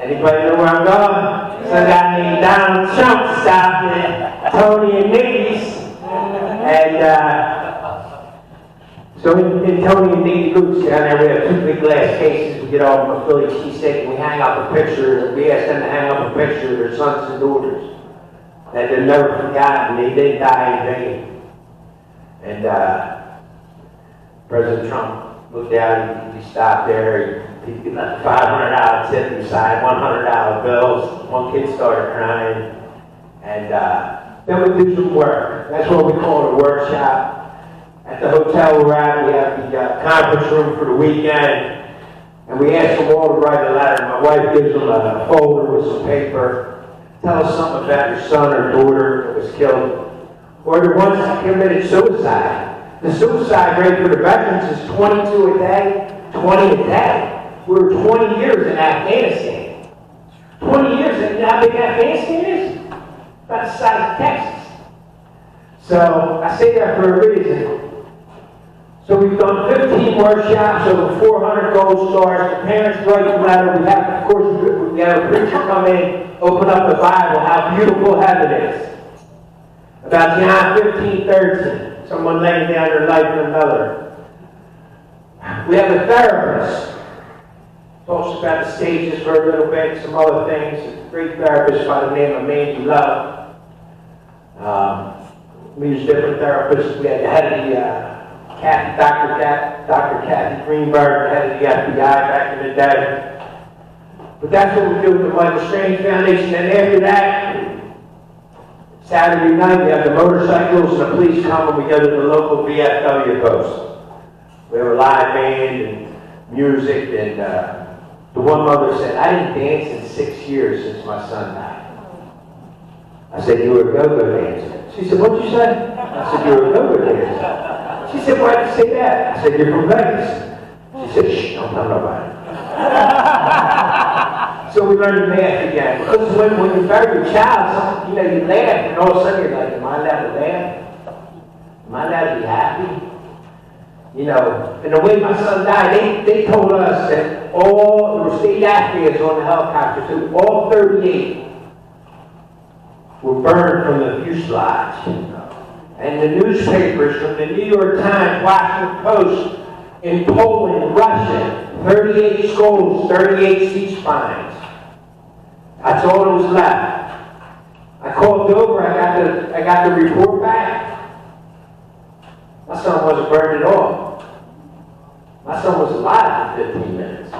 anybody know where I'm going? Some guy named Donald Trump stopped at Tony and Nikki's. And so in Tony and Nikki Goose down there, we have 2 big glass cases. We get all of a Philly cheesesteak, and we hang up a picture. We ask them to hang up a picture of their sons and daughters. that they'll never forgotten. They didn't die in vain. And President Trump looked out, he stopped there, he left a $500 tip beside $100 bills. One kid started crying. And then we did some work. That's what we call it, a workshop. At the hotel we're at, we have the conference room for the weekend. And we asked them all to write a letter. My wife gives them a folder with some paper. Tell us something about your son or daughter that was killed. Or the ones that committed suicide. The suicide rate for the veterans is 22 a day, 20 a day. We were 20 years in Afghanistan. 20 years, and you know how big Afghanistan is? About the size of Texas. So I say that for a reason. So we've done 15 workshops, over 400 gold stars. The parents write the letter. We have, of course, we have a preacher come in, open up the Bible, how beautiful heaven is. About John 15:13, someone laying down their life for another. We have a therapist. Talks about the stages for a little bit, some other things. A great therapist by the name of Mandy Love. We use different therapists. We had the head of the Dr. Kathy Greenberg, head of the FBI back in the day. But that's what we do with the Michael Strange Foundation. And after that, Saturday night, we have the motorcycles and the police come and we go to the local VFW post. We have a live band and music. And the one mother said, I didn't dance in 6 years since my son died. I said, you were a go-go dancer. She said, what'd you say? I said, you were a go-go dancer. She said, why'd you say that? I said, you're from Vegas. She said, shh, don't tell nobody. So we learned math again. Because when you bury your child, you know, you laugh, and all of a sudden you're like, am I allowed to laugh? Am I allowed to be happy? You know, and the way my son died, they told us that there were state Afghans on the helicopter too, all 38 were burned from the fuselage. And the newspapers from the New York Times, Washington Post, in Poland, Russia, 38 skulls, 38 C-spines. That's all that was left. I called Dover, I got the report back. My son wasn't burned at all. My son was alive for 15 minutes.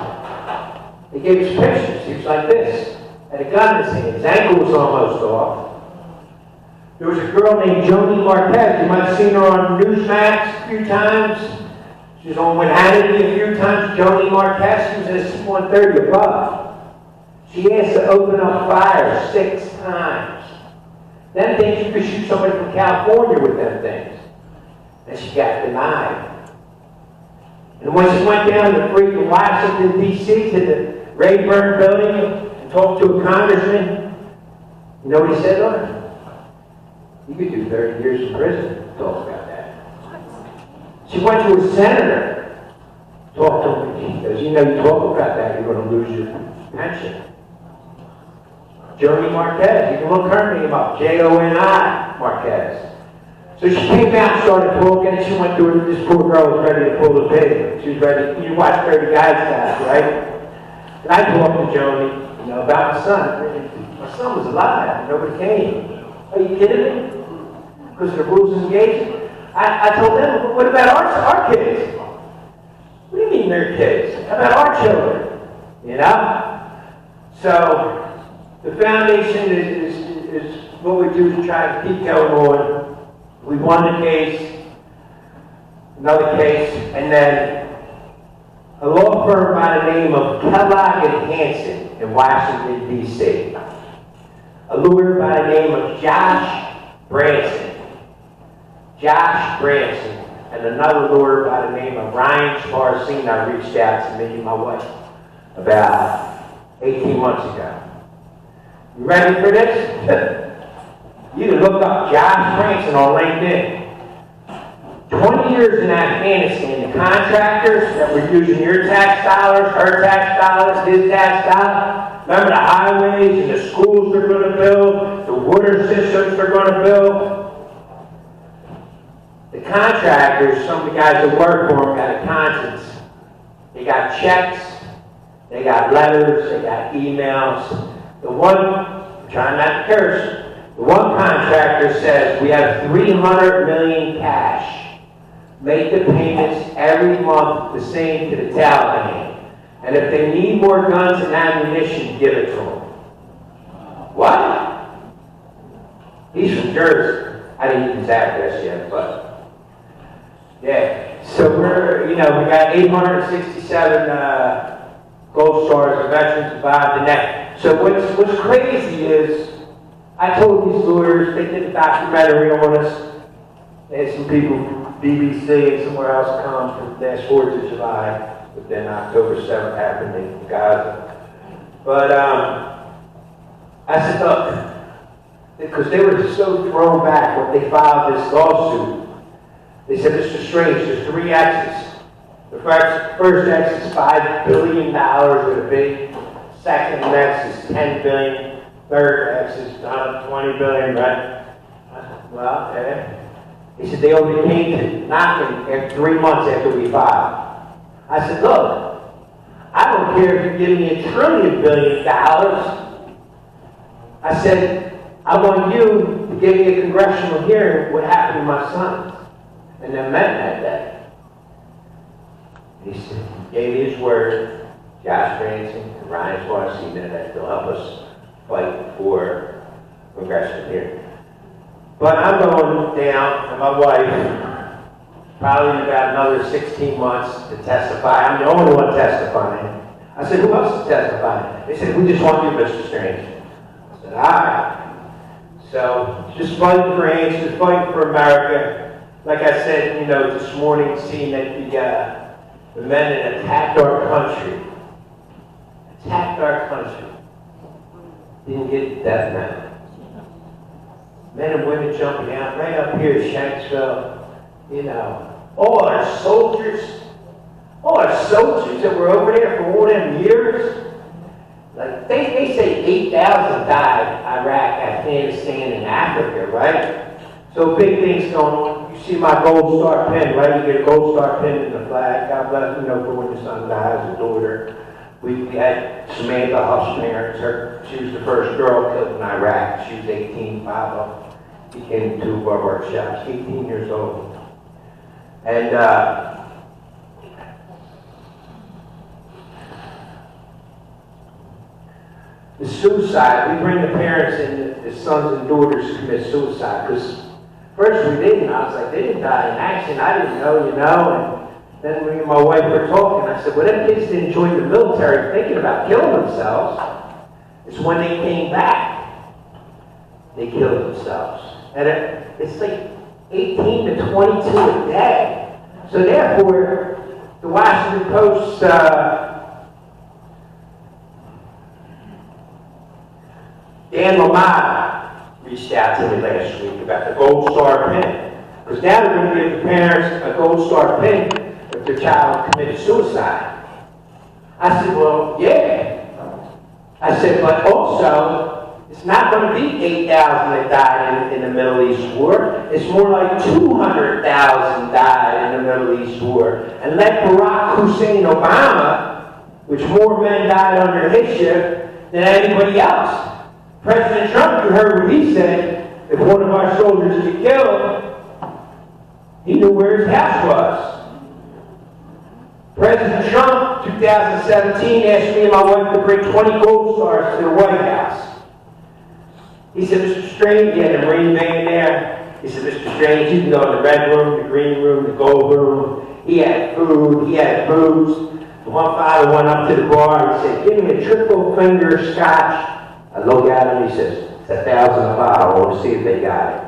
They gave us pictures. He was like this, had a gun in his hand. His ankle was almost off. There was a girl named Joni Marquez. You might have seen her on Newsmax a few times. She was on with Hannity a few times. Joni Marquez, she was in a C-130 above. She asked to open up fire 6 times. Them things, you could shoot somebody from California with them things. And she got denied. And when she went down to freaking Washington, D.C. to the Rayburn building and talked to a congressman, you know what he said to her? You could do 30 years in prison. Talk about that. She went to a senator. Talk to him. He goes, you know, you talk about that, you're going to lose your pension. Joni Marquez. You can look her name up. Joni Marquez. So she came out and started talking, and she went through this poor girl was ready to pull the pig. She was ready. You watch 30 Guys Fast, right? And I talked to Joni, you know, about my son. My son was alive. Nobody came. Are you kidding me? Because of the rules of engagement. I told them, what about our kids? What do you mean their kids? How about our children? You know? So the foundation is what we do to try to keep going on. We won the case, another case, and then a law firm by the name of Kellogg and Hanson in Washington, D.C. A lawyer by the name of Josh Branson. Josh Branson. And another lawyer by the name of Ryan Sparsine reached out to me and my wife about 18 months ago. You ready for this? You can look up Josh Branson on LinkedIn. 20 years in Afghanistan, the contractors that were using your tax dollars, her tax dollars, his tax dollars, remember the highways and the schools they're going to build, the water systems they're going to build. The contractors, some of the guys that work for them, got a conscience. They got checks, they got letters, they got emails. The one, I'm trying not to curse, The one contractor says, we have $300 million cash. Make the payments every month the same to the Taliban. And if they need more guns and ammunition, give it to them. What? He's from Jersey. I didn't get his address yet, but yeah. So we're, we got 867 Gold Stars and veterans survived the net. So what's crazy is, I told these lawyers, they did a documentary on us. They had some people from BBC and somewhere else come from fast forward to July, but then October 7th happened in Gaza. But I said, look, because they were so thrown back when they filed this lawsuit. They said, Mr. Strange, there's 3 X's. The first X is $5 billion with a big. Second X is $10 billion. Third X is $20 billion, right? Well, okay. He said, they only came to knocking after 3 months after we filed. I said, look, I don't care if you give me $1 trillion billion. I said, I want you to give me a congressional hearing what happened to my sons. And then met that day. He said, he gave his word, Josh Branson and Ryan Swanson, that they'll help us fight for congressional hearing. But I'm going down, and my wife, probably about another 16 months to testify. I'm the only one testifying. I said, who else is testifying? They said, we just want you, Mr. Strange. I said, all right. So, just fighting for answers, fighting for America. Like I said, this morning, seeing that the men that attacked our country, didn't get the death penalty. Men and women jumping out right up here at Shanksville, all our soldiers that were over there for all them years. Like they say 8,000 died, Iraq, Afghanistan, and Africa, right? So big things going on. You see my gold star pin, right? You get a gold star pin in the flag. God bless, for when your son dies, his daughter. We had Samantha Huff's parents. She was the first girl killed in Iraq. She was 18, Papa. He came to our workshops, 18 years old. And the suicide, we bring the parents and the sons and daughters to commit suicide. Because first we didn't. I was like, they didn't die in action. I didn't know, And then me and my wife were talking. I said, well, them kids didn't join the military thinking about killing themselves. It's when they came back, they killed themselves. And it's like 18 to 22 a day. So therefore, the Washington Post, Dan Lamar reached out to me last week about the Gold Star pin. Because now they're going to give the parents a Gold Star pin if their child committed suicide. I said, well, yeah. I said, but also, it's not going to be 8,000 that died in the Middle East war. It's more like 200,000 died in the Middle East war. And let Barack Hussein Obama, which more men died under his ship than anybody else. President Trump, you heard what he said. If one of our soldiers get killed, he knew where his house was. President Trump, 2017, asked me and my wife to bring 20 gold stars to the White House. He said, Mr. Strange, he had a Marine van there. He said, Mr. Strange, you can go in the red room, the green room, the gold room. He had food, he had booze. The one father went up to the bar and said, give me a triple finger scotch. I look at him, he says, it's $1,000 a bottle, we'll see if they got it.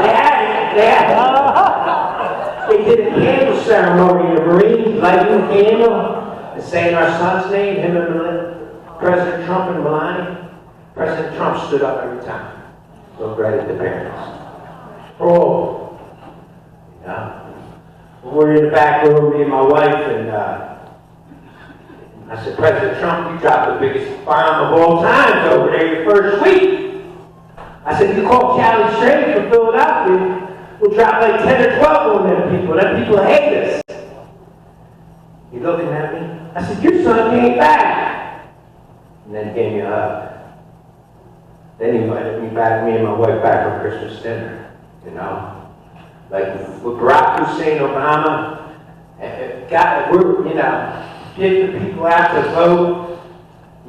They had it. They did a candle ceremony in the Marines, lighting a candle, and saying our son's name, him and President Trump and Melania. President Trump stood up every time. So great at the parents. Oh, we're in the back room, me and my wife, and I said, President Trump, you dropped the biggest bomb of all times over there your first week. I said, you call Charlie Strange from Philadelphia, we'll drop like 10 or 12 on them people. Them people hate us. He looking at me. I said, your son came back. And then he gave me a hug. Then he invited me and my wife back for Christmas dinner, you know? Like with Barack Hussein Obama, get the people out to vote.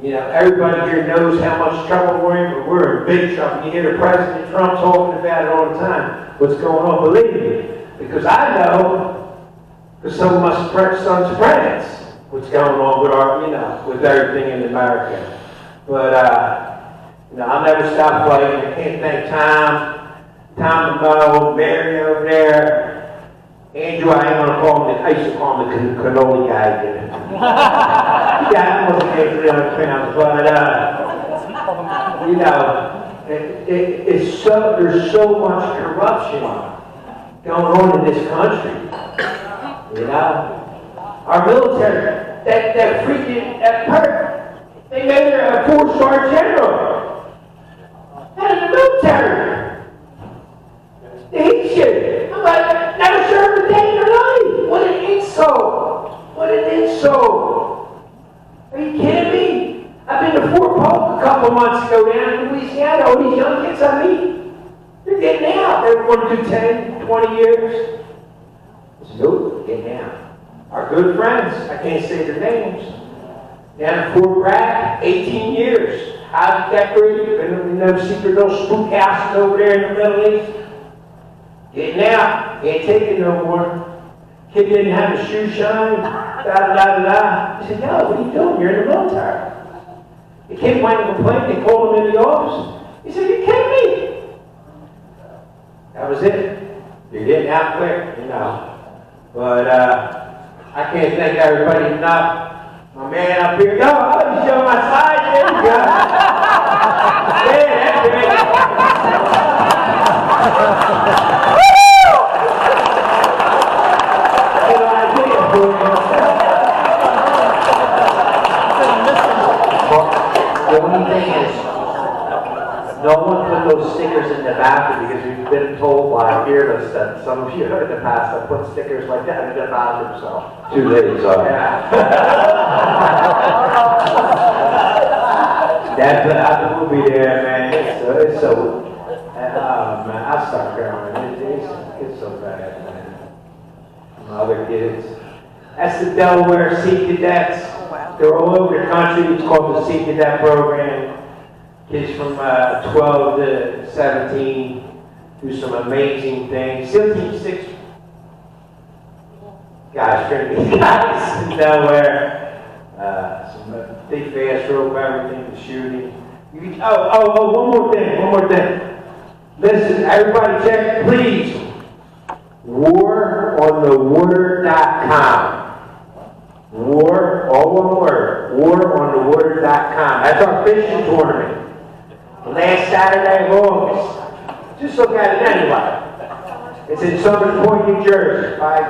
You know, everybody here knows how much trouble we're in, but we're in big trouble. You hear the President Trump talking about it all the time. What's going on? Believe me, because I know, because some of my son's friends, what's going on with our, with everything in America. But, I'll never stop fighting. I can't thank Tom Mo, Mary over there. Andrew, I ain't gonna call him, I used to call him the cannoli guy. Yeah, I wasn't getting rid of pounds, but, it's so, there's so much corruption going on in this country. Our military, that freaking, they made her a 4-star general. Out of the military. They hate shit. I'm like, never served a day in their life. What an insult. What an insult. Are you kidding me? I've been to Fort Polk a couple months ago down in Louisiana. All these young kids I meet, they're getting out. They want to do 10, 20 years. I said, nope, getting out. Our good friends, I can't say their names. Down in Fort Bragg, 18 years. Highly decorated, been in no secret little spook houses over there in the Middle East. Getting out, ain't taking no more. Kid didn't have his shoe shine, da-da-da-da-da. He said, no, what are you doing? You're in the military. The kid went and complained, they called him in the office. He said, you kidding me? That was it. You're getting out quick, But I can't thank everybody enough. My man up here, yo, I'll be showing my side, there you go. Yeah, that's great. The only thing is, no one put those stickers in the bathroom because we've been told by fearless that some of you in the past have put stickers like that in the bathroom, so. Too late, sorry. Yeah. That will be there, man. It's so man, I start crying. It's so bad, man. My other kids. That's the Delaware Sea Cadets. They're all over the country. It's called the Sea Cadet Program. Kids from 12 to 17 do some amazing things. SEAL Team 6 guys, guys in Delaware. Some big fast rope, everything, the shooting. One more thing. Listen, everybody check, please. WarOnTheWater.com. War, all one word. WarOnTheWater.com. That's our fishing tournament. Last Saturday of August. Just look at it anyway. It's in Summers Point, New Jersey, by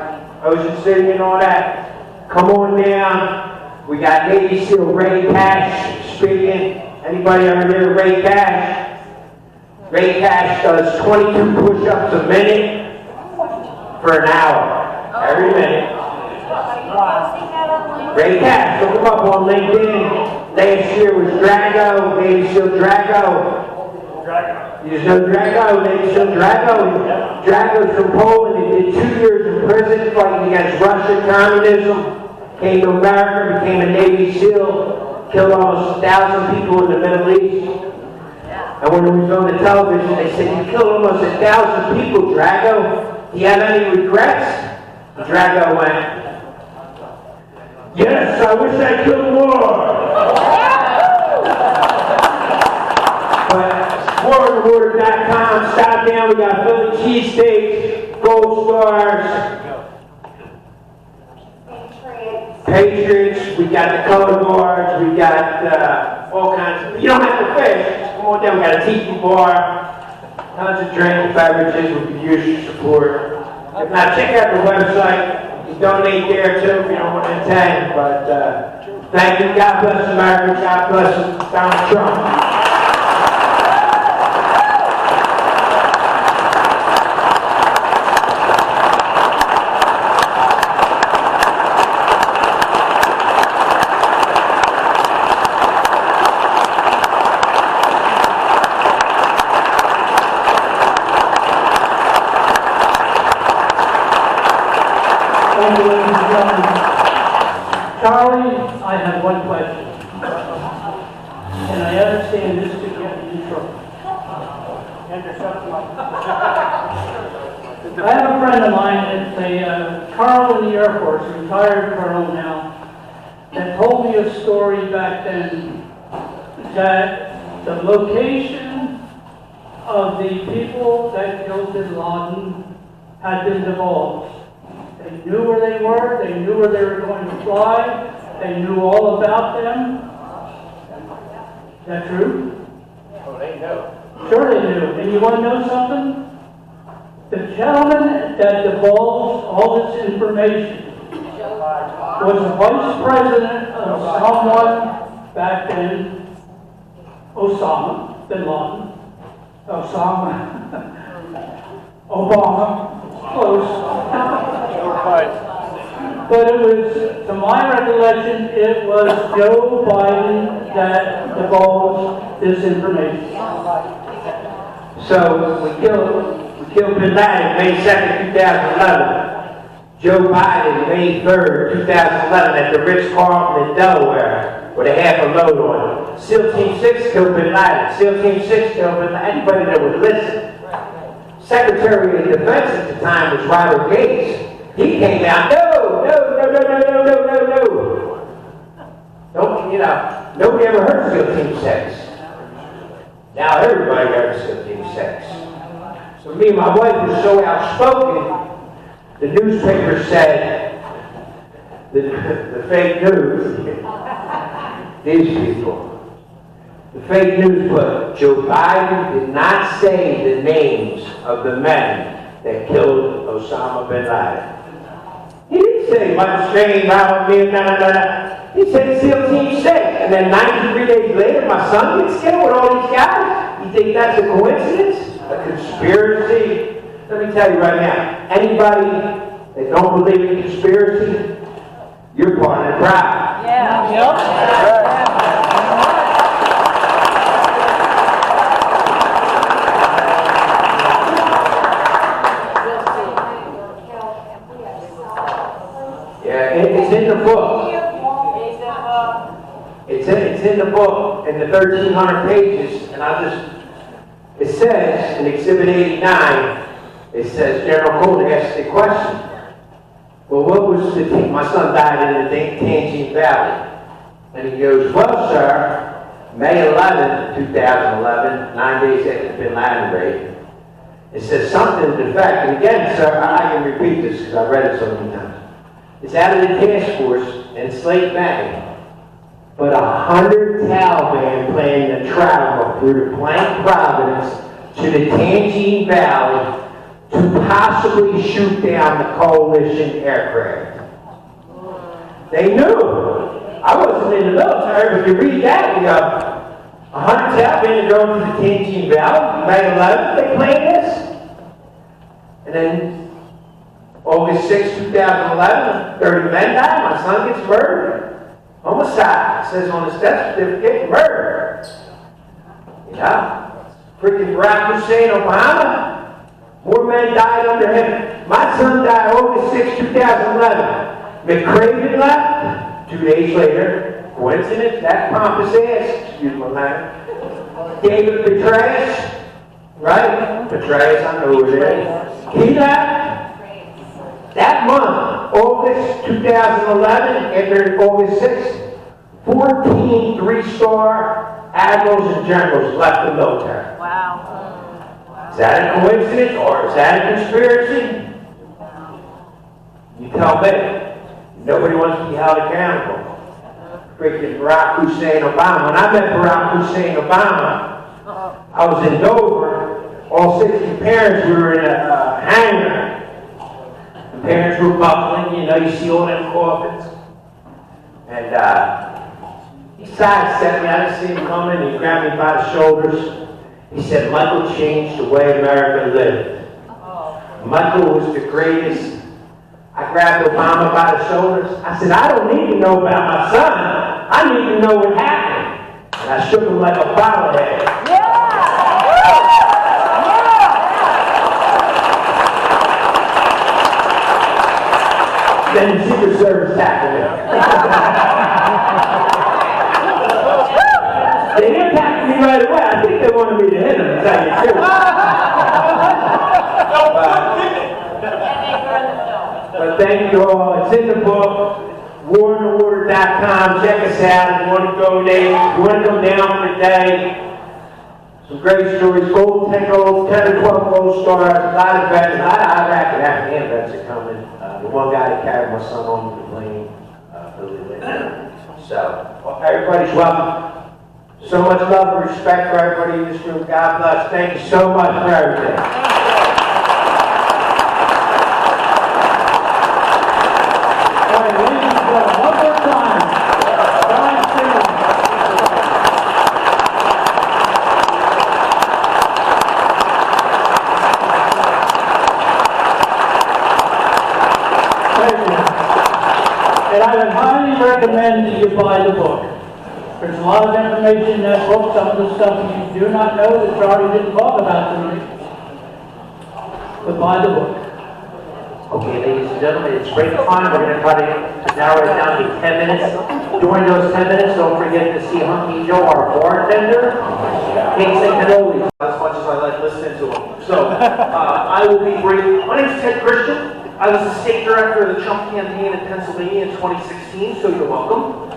Ocean City and all that. Come on down. We got Navy SEAL Ray Cash speaking. Anybody ever hear of Ray Cash? Ray Cash does 22 push-ups a minute for an hour. Every minute. Ray Cash, look him up on LinkedIn. Last year was Drago, Navy SEAL Drago. You just know Drago, Navy SEAL Drago. Drago's from Poland. He did 2 years in prison fighting against Russian communism. Came to America, became a Navy SEAL, killed almost 1,000 people in the Middle East. And when it was on the television, they said, you killed almost 1,000 people, Drago. Do you have any regrets? Drago went, yes, I wish I killed more. But WarOnTheWater.com, stop down, we got Philly cheesesteaks, Gold Stars, Patriots, we got the color guards, we got all kinds of, you don't have to fish, just come on down, we got a tiki bar, tons of drink, beverages, we could use your support. If not, check out the website, you donate there too if you don't want to attend, but thank you, God bless America, God bless Donald Trump. Thank you, ladies and gentlemen. Charlie, I have one question. And I understand this could get me in trouble. I have a friend of mine that's a colonel in the Air Force, a retired colonel now, that told me a story back then that the location of the people that killed bin Laden had been divulged. They knew where they were, they knew where they were going to fly, they knew all about them. Is that true? Oh, they know. Sure they knew. And you want to know something? The gentleman that divulged all this information was the vice president of someone back then, Osama bin Laden. Obama, close. But it was, to my recollection, it was Joe Biden that divulged this information. So we killed bin Laden May 2nd, 2011. Joe Biden, May 3rd, 2011 at the Ritz-Carlton in Delaware with a half a load on it. SEAL Team 6 killed bin Laden. SEAL Team 6 killed bin Laden. Anybody that would listen. Secretary of Defense at the time was Robert Gates. He came out, no. Don't, nobody ever heard of SEAL Team 6. Now everybody heard of SEAL Team 6. So me and my wife were so outspoken, the newspaper said, the fake news, these people, the fake news put, Joe Biden did not say the names of the men that killed Osama bin Laden. He didn't say Michael Strain, Robert Gates, He said SEAL Team 6. And then 93 days later, my son gets killed with all these guys. You think that's a coincidence? A conspiracy? Let me tell you right now, anybody that don't believe in conspiracy, you're part of the crowd. Yeah. Yep. It's in the book. It's in the book, in the 1,300 pages, and it says, in Exhibit 89, it says, General Cole asked the question, well, what was my son died in the Tangine Valley. And he goes, well, sir, May 11, 2011, 9 days after the bin Laden raid, it says something to the fact, and again, sir, I can repeat this because I've read it so many times. It's out of the task force in Slate Bay. But 100 Taliban plan to travel through the Plank Providence to the Tangine Valley to possibly shoot down the coalition aircraft. They knew. I wasn't in the military, but you read that, you go, 100 Taliban to go to the Tangine Valley, May 11th, they planned this. And then August 6, 2011, 30 men died, my son gets murdered. Homicide, it says on his death certificate, murder. Freaking Barack Hussein Obama, more men died under him. My son died August 6, 2011. McCraven left, 2 days later. Coincidence? That pompous ass, excuse my language. David Petraeus, right? Petraeus, I know who it is. He left. That month, August 2011, after August 6th, 14 three-star admirals and generals left the military. Wow. Is that a coincidence or is that a conspiracy? You tell me. Nobody wants to be held accountable. Freaking Barack Hussein Obama. When I met Barack Hussein Obama, I was in Dover. All 60 parents, we were in a hangar. The parents were buckling, you see all them coffins. And he sidestepped me. I didn't see him coming. He grabbed me by the shoulders. He said, Michael changed the way America lived. Michael was the greatest. I grabbed Obama by the shoulders. I said, I don't need to know about my son. I need to know what happened. And I shook him like a bobblehead. Then the Secret Service tackled it. They didn't tackle me right away. I think they wanted me to hit him, to tell you the truth. But thank you all. It's in the book, warandthewater.com. Check us out if you want to go there. If you want to come down for a day. Some great stories. 10 or 12 gold stars. A lot of veterans. A lot of Iraq and Afghan vets are coming. The one guy that carried my son home to the plane, Billy Lynn. So, well, everybody's welcome. So much love and respect for everybody in this room. God bless. Thank you so much for everything. All right, ladies and gentlemen, one more time. Brian Singer. Thank you. And I would highly recommend that you buy the book. There's a lot of information in that book, some of the stuff you do not know that Charlie didn't talk about tonight. But buy the book. Okay, ladies and gentlemen, it's break time. We're going to try to narrow it down to 10 minutes. During those 10 minutes, don't forget to see Hunky Joe, our bartender. Cakes and cannolis. As much as I like listening to him. So, I will be brief. My name is Ted Christian. I was the state director of the Trump campaign in Pennsylvania in 2016, so you're welcome.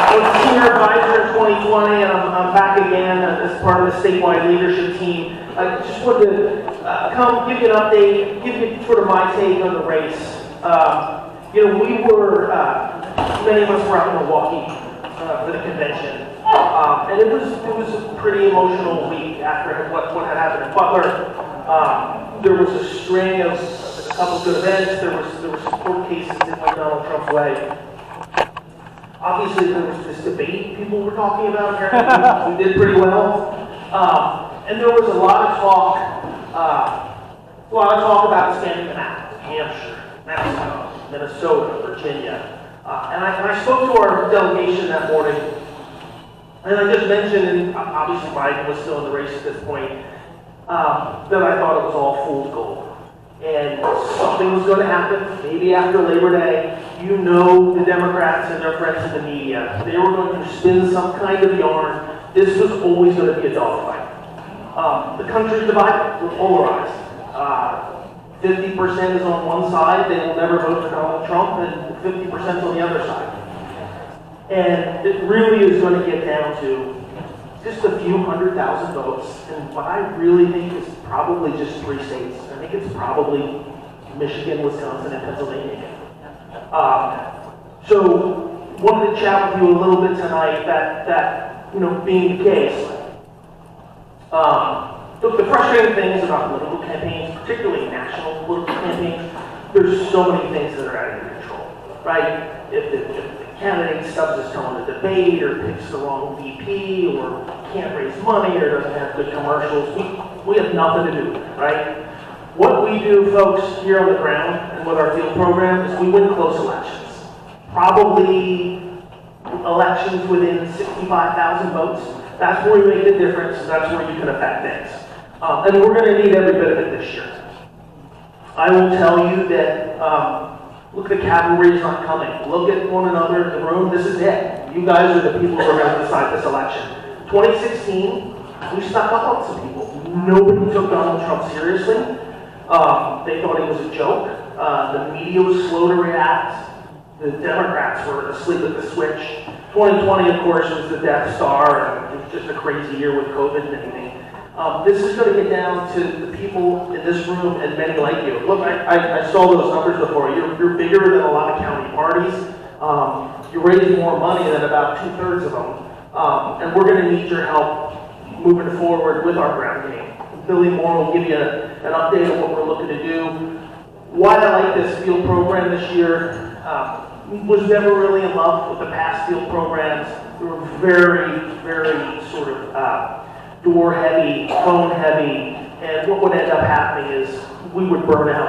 I was a senior advisor in 2020, and I'm back again as part of the statewide leadership team. I just wanted to come give you an update, give you sort of my take on the race. We were, many of us were out in Milwaukee for the convention. And it was a pretty emotional week after what had happened in Butler. There was a string of a couple good events. There were some court cases that went Donald Trump's way. Obviously, there was this debate people were talking about. Apparently, we did pretty well. And there was a lot of talk about expanding the map. Hampshire, Minnesota, Virginia. And I spoke to our delegation that morning. And I just mentioned, and obviously Biden was still in the race at this point, that I thought it was all fool's gold. And something was going to happen, maybe after Labor Day. You know the Democrats and their friends in the media. They were going to spin some kind of yarn. This was always going to be a dogfight. The country's divided, we're polarized. 50% is on one side, they will never vote for Donald Trump, and 50% on the other side. And it really is going to get down to just a few 100,000 votes. And what I really think is probably just 3 states. I think it's probably Michigan, Wisconsin, and Pennsylvania. So wanted to chat with you a little bit tonight that being the case. Look, the frustrating things about political campaigns, particularly national political campaigns, there's so many things that are out of your control, right? If the candidate stubs his toe in a debate, or picks the wrong VP, or can't raise money, or doesn't have good commercials, we have nothing to do with it, right? What we do, folks, here on the ground, and with our field program, is we win close elections. Probably elections within 65,000 votes. That's where we make the difference, that's where you can affect things. And we're going to need every bit of it this year. I will tell you that, look, the cavalry is not coming. Look at one another in the room. This is it. You guys are the people who are going to decide this election. 2016, we snuck up on some people. Nobody took Donald Trump seriously. They thought he was a joke. The media was slow to react. The Democrats were asleep at the switch. 2020, of course, was the Death Star, and it was just a crazy year with COVID and everything. This is going to get down to the people in this room and many like you. Look, I saw those numbers before. You're bigger than a lot of county parties. You're raising more money than about 2/3 of them. And we're going to need your help moving forward with our ground game. Billy Moore will give you an update on what we're looking to do. Why I like this field program this year, was never really in love with the past field programs. They were very, very sort of door heavy, phone heavy, and what would end up happening is we would burn out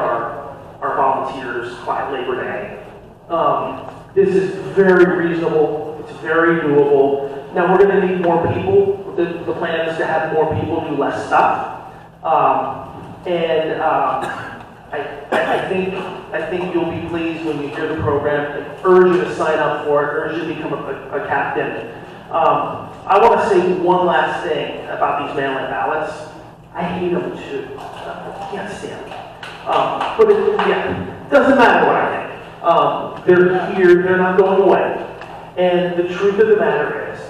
our volunteers by Labor Day. This is very reasonable, it's very doable. Now we're going to need more people. The plan is to have more people do less stuff. And I think you'll be pleased when you hear the program. I urge you to sign up for it, urge you to become a captain. I want to say one last thing about these mail-in ballots. I hate them too. I can't stand them. But it doesn't matter what I think. They're here, they're not going away. And the truth of the matter is,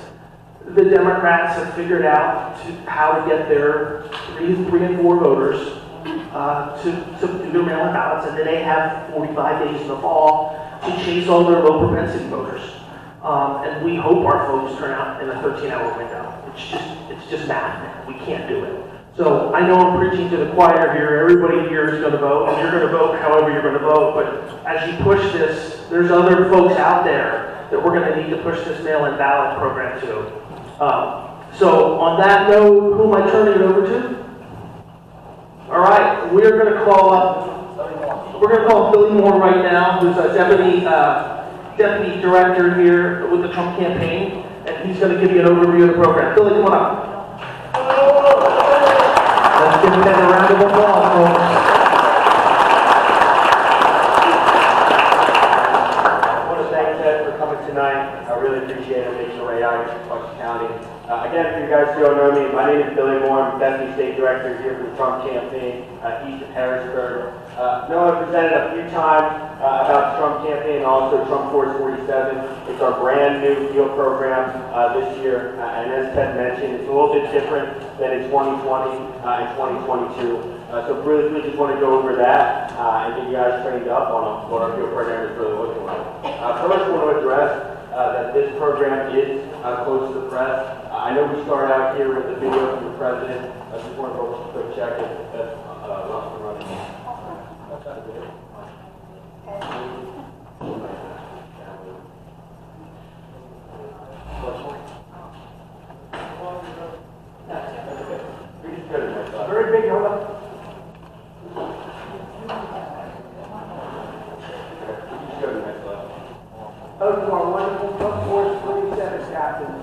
the Democrats have figured out how to get their 3 and 4 voters to do their mail-in ballots, and then they have 45 days in the fall to chase all their low propensity voters. And we hope our folks turn out in a 13-hour window. It's just math. We can't do it. So I know I'm preaching to the choir here. Everybody here is going to vote, and you're going to vote however you're going to vote. But as you push this, there's other folks out there that we're going to need to push this mail-in ballot program to. So on that note, who am I turning it over to? All right, we're going to call Billy Moore right now, who's a deputy director here with the Trump campaign, and he's going to give you an overview of the program. Billy, come on up. Let's give him a round of applause, folks. I want to thank Ted for coming tonight. I really appreciate it making your way out to Bucks County. Again, for you guys who don't know me, my name is Billy Moore. I'm Deputy State Director here for the Trump campaign east of Harrisburg. I know I've presented a few times about the Trump campaign and also Trump Force 47. It's our brand new field program this year. And as Ted mentioned, it's a little bit different than in 2020 and 2022. So really just want to go over that and get you guys trained up on what our field program is really looking like. First, I want to address that this program is close to the press. I know we start out here with the video from the president. I just want to go a quick check if that's up and running. Very big, hold up. Those are our wonderful Trump Force 47 captains.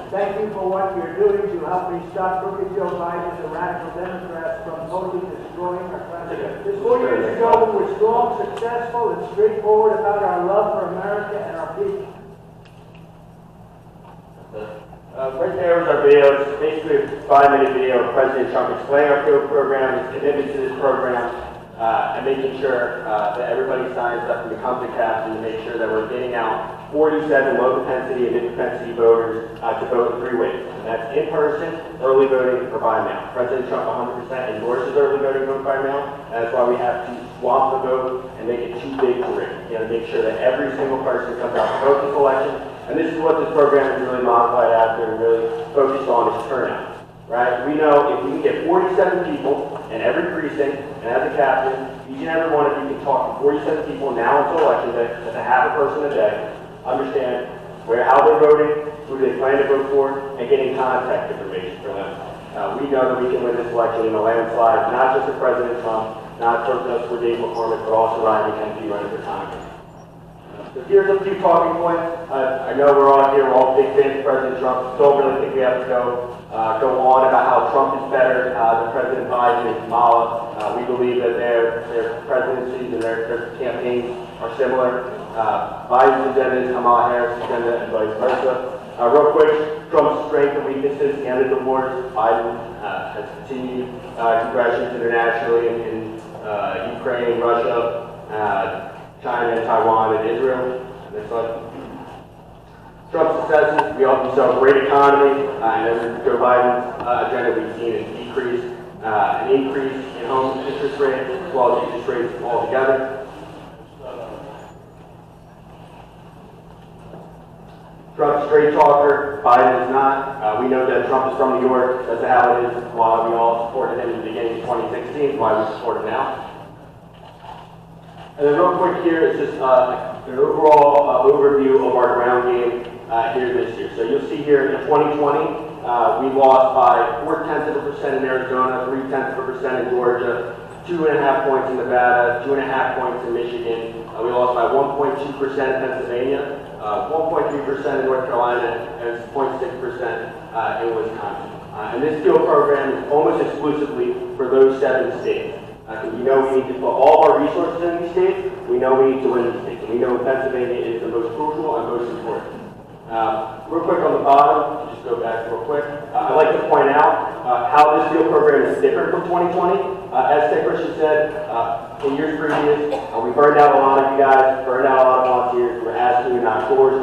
Thank you for what you're doing to help me stop crooked Joe Biden and the radical Democrats from totally destroying our country. Just 4 years ago, we were strong, successful, and straightforward about our love for America and our people. Right there was our video. It's basically a 5-minute video of President Trump explaining our field program, his commitment to this program, and making sure that everybody signs up and becomes a captain to make sure that we're getting out 47 low propensity and mid propensity voters to vote in 3 ways. And that's in person, early voting, or by mail. President Trump 100% endorses early voting, vote by mail. And that's why we have to swap the vote and make it too big to rig. You know, make sure that every single person comes out to vote this election. And this is what this program is really modified after and really focused on is turnout. Right? We know if we can get 47 people in every precinct, and as a captain, each and every one of you can talk to 47 people now until election day, that's a half a person a day, understand how they're voting, who they plan to vote for, and getting contact information for them. We know that we can win this election in a landslide, not just for President Trump, not just for Dave McCormick, but also Ryan McKenzie running for Congress. So here's a few talking points. I know we're all here, we're all big fans of President Trump. Don't really think we have to go on about how Trump is better than President Biden and Kamala. We believe that their presidencies and their campaigns are similar. Biden's agenda is Kamala Harris' agenda and vice versa. Real quick, Trump's strengths and weaknesses, he ended the wars. Biden has continued aggressions internationally in Ukraine, Russia, China, Taiwan, and Israel. Next slide. Trump's successes, we saw a great economy, and under Joe Biden's agenda, we've seen an increase in home interest rates, as well as interest rates altogether. Trump's a straight talker, Biden is not. We know that Trump is from New York, that's how it is, why we all supported him in the beginning of 2016, why we support him now. And then real quick here is just an overall overview of our ground game here this year. So you'll see here in 2020, we lost by 0.4% in Arizona, 0.3% in Georgia, 2.5 points in Nevada, 2.5 points in Michigan. We lost by 1.2% in Pennsylvania, 1.3% in North Carolina, and 0.6% in Wisconsin. And this field program is almost exclusively for those 7 states. We know we need to put all of our resources in these states. We know we need to win these states. And we know Pennsylvania is the most crucial and most important. Real quick on the bottom, just go back real quick. I'd like to point out how this field program is different from 2020. As Ted Christian said, in years previous, we burned out a lot of you guys, burned out a lot of volunteers. We were asked to knock doors.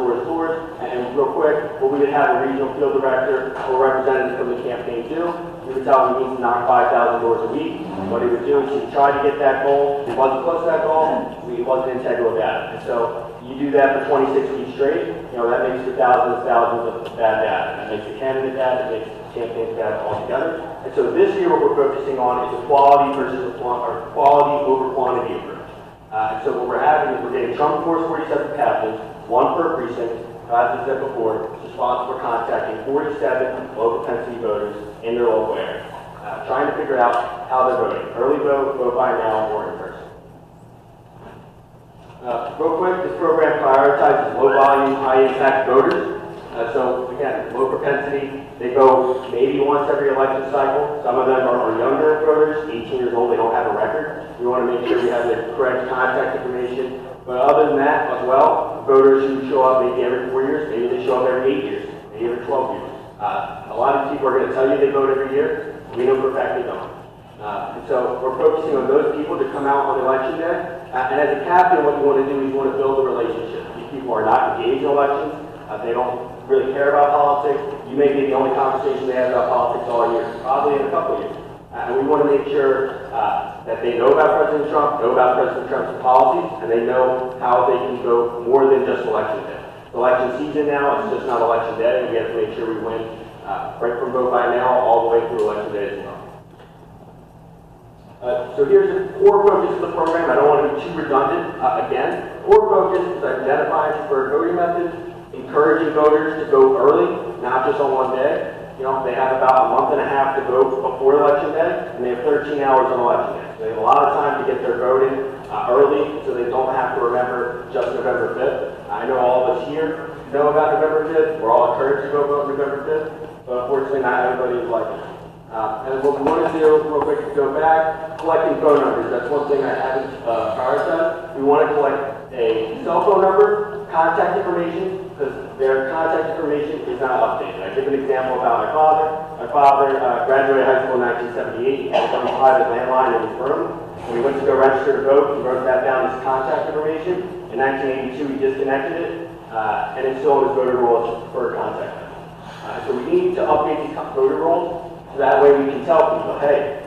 And real quick, what we would have a regional field director or representative from the campaign do, we would tell him he needs to knock 5,000 doors a week. What he would do is he'd try to get that goal. If he wasn't close to that goal, he wasn't integral data. And so you do that for 26 weeks straight, that makes for thousands and thousands of bad data. That makes the candidate data, it makes the campaign data altogether. And so this year what we're focusing on is a quality versus quality over quantity approach. And so what we're having is we're getting Trump Force 47 captains, one per precinct, as I said before, responsible for contacting 47 local Tennessee voters in their local area, trying to figure out how they're voting. Early vote, vote by mail, or in person. Real quick, this program prioritizes low-volume, high-impact voters. So again, low propensity. They vote maybe once every election cycle. Some of them are younger voters, 18 years old. They don't have a record. We want to make sure we have the correct contact information. But other than that, as well, voters who show up maybe every 4 years, maybe they show up every 8 years, maybe every 12 years. A lot of people are going to tell you they vote every year. We know for a fact they don't. And so we're focusing on those people to come out on election day. And as a captain, what you want to do is you want to build a relationship. These people are not engaged in elections. They don't really care about politics. You may be the only conversation they have about politics all year, probably in a couple of years. And we want to make sure that they know about President Trump, know about President Trump's policies, and they know how they can vote more than just election day. It's election season now, it's just not election day, and we have to make sure we win right from vote by mail all the way through election day as well. So here's the core focus of the program. I don't want to be too redundant. Again, core focus is identifying preferred voting methods, encouraging voters to vote early, not just on one day. They have about a month and a half to vote before election day, and they have 13 hours on election day. So they have a lot of time to get their vote in early, so they don't have to remember just November 5th. I know all of us here know about November 5th. We're all encouraged to go vote November 5th, but unfortunately not everybody is like it. And what we want to do, real quick, to go back, collecting phone numbers. That's one thing I haven't prioritized. We want to collect a cell phone number, contact information, because their contact information is not updated. I give an example about my father. My father graduated high school in 1978. He had a private landline in his room. When he went to go register to vote, he wrote that down as contact information. In 1982, he disconnected it, and it's still on his voter roll as his preferred contact. So we need to update these voter rolls. So that way we can tell people, hey,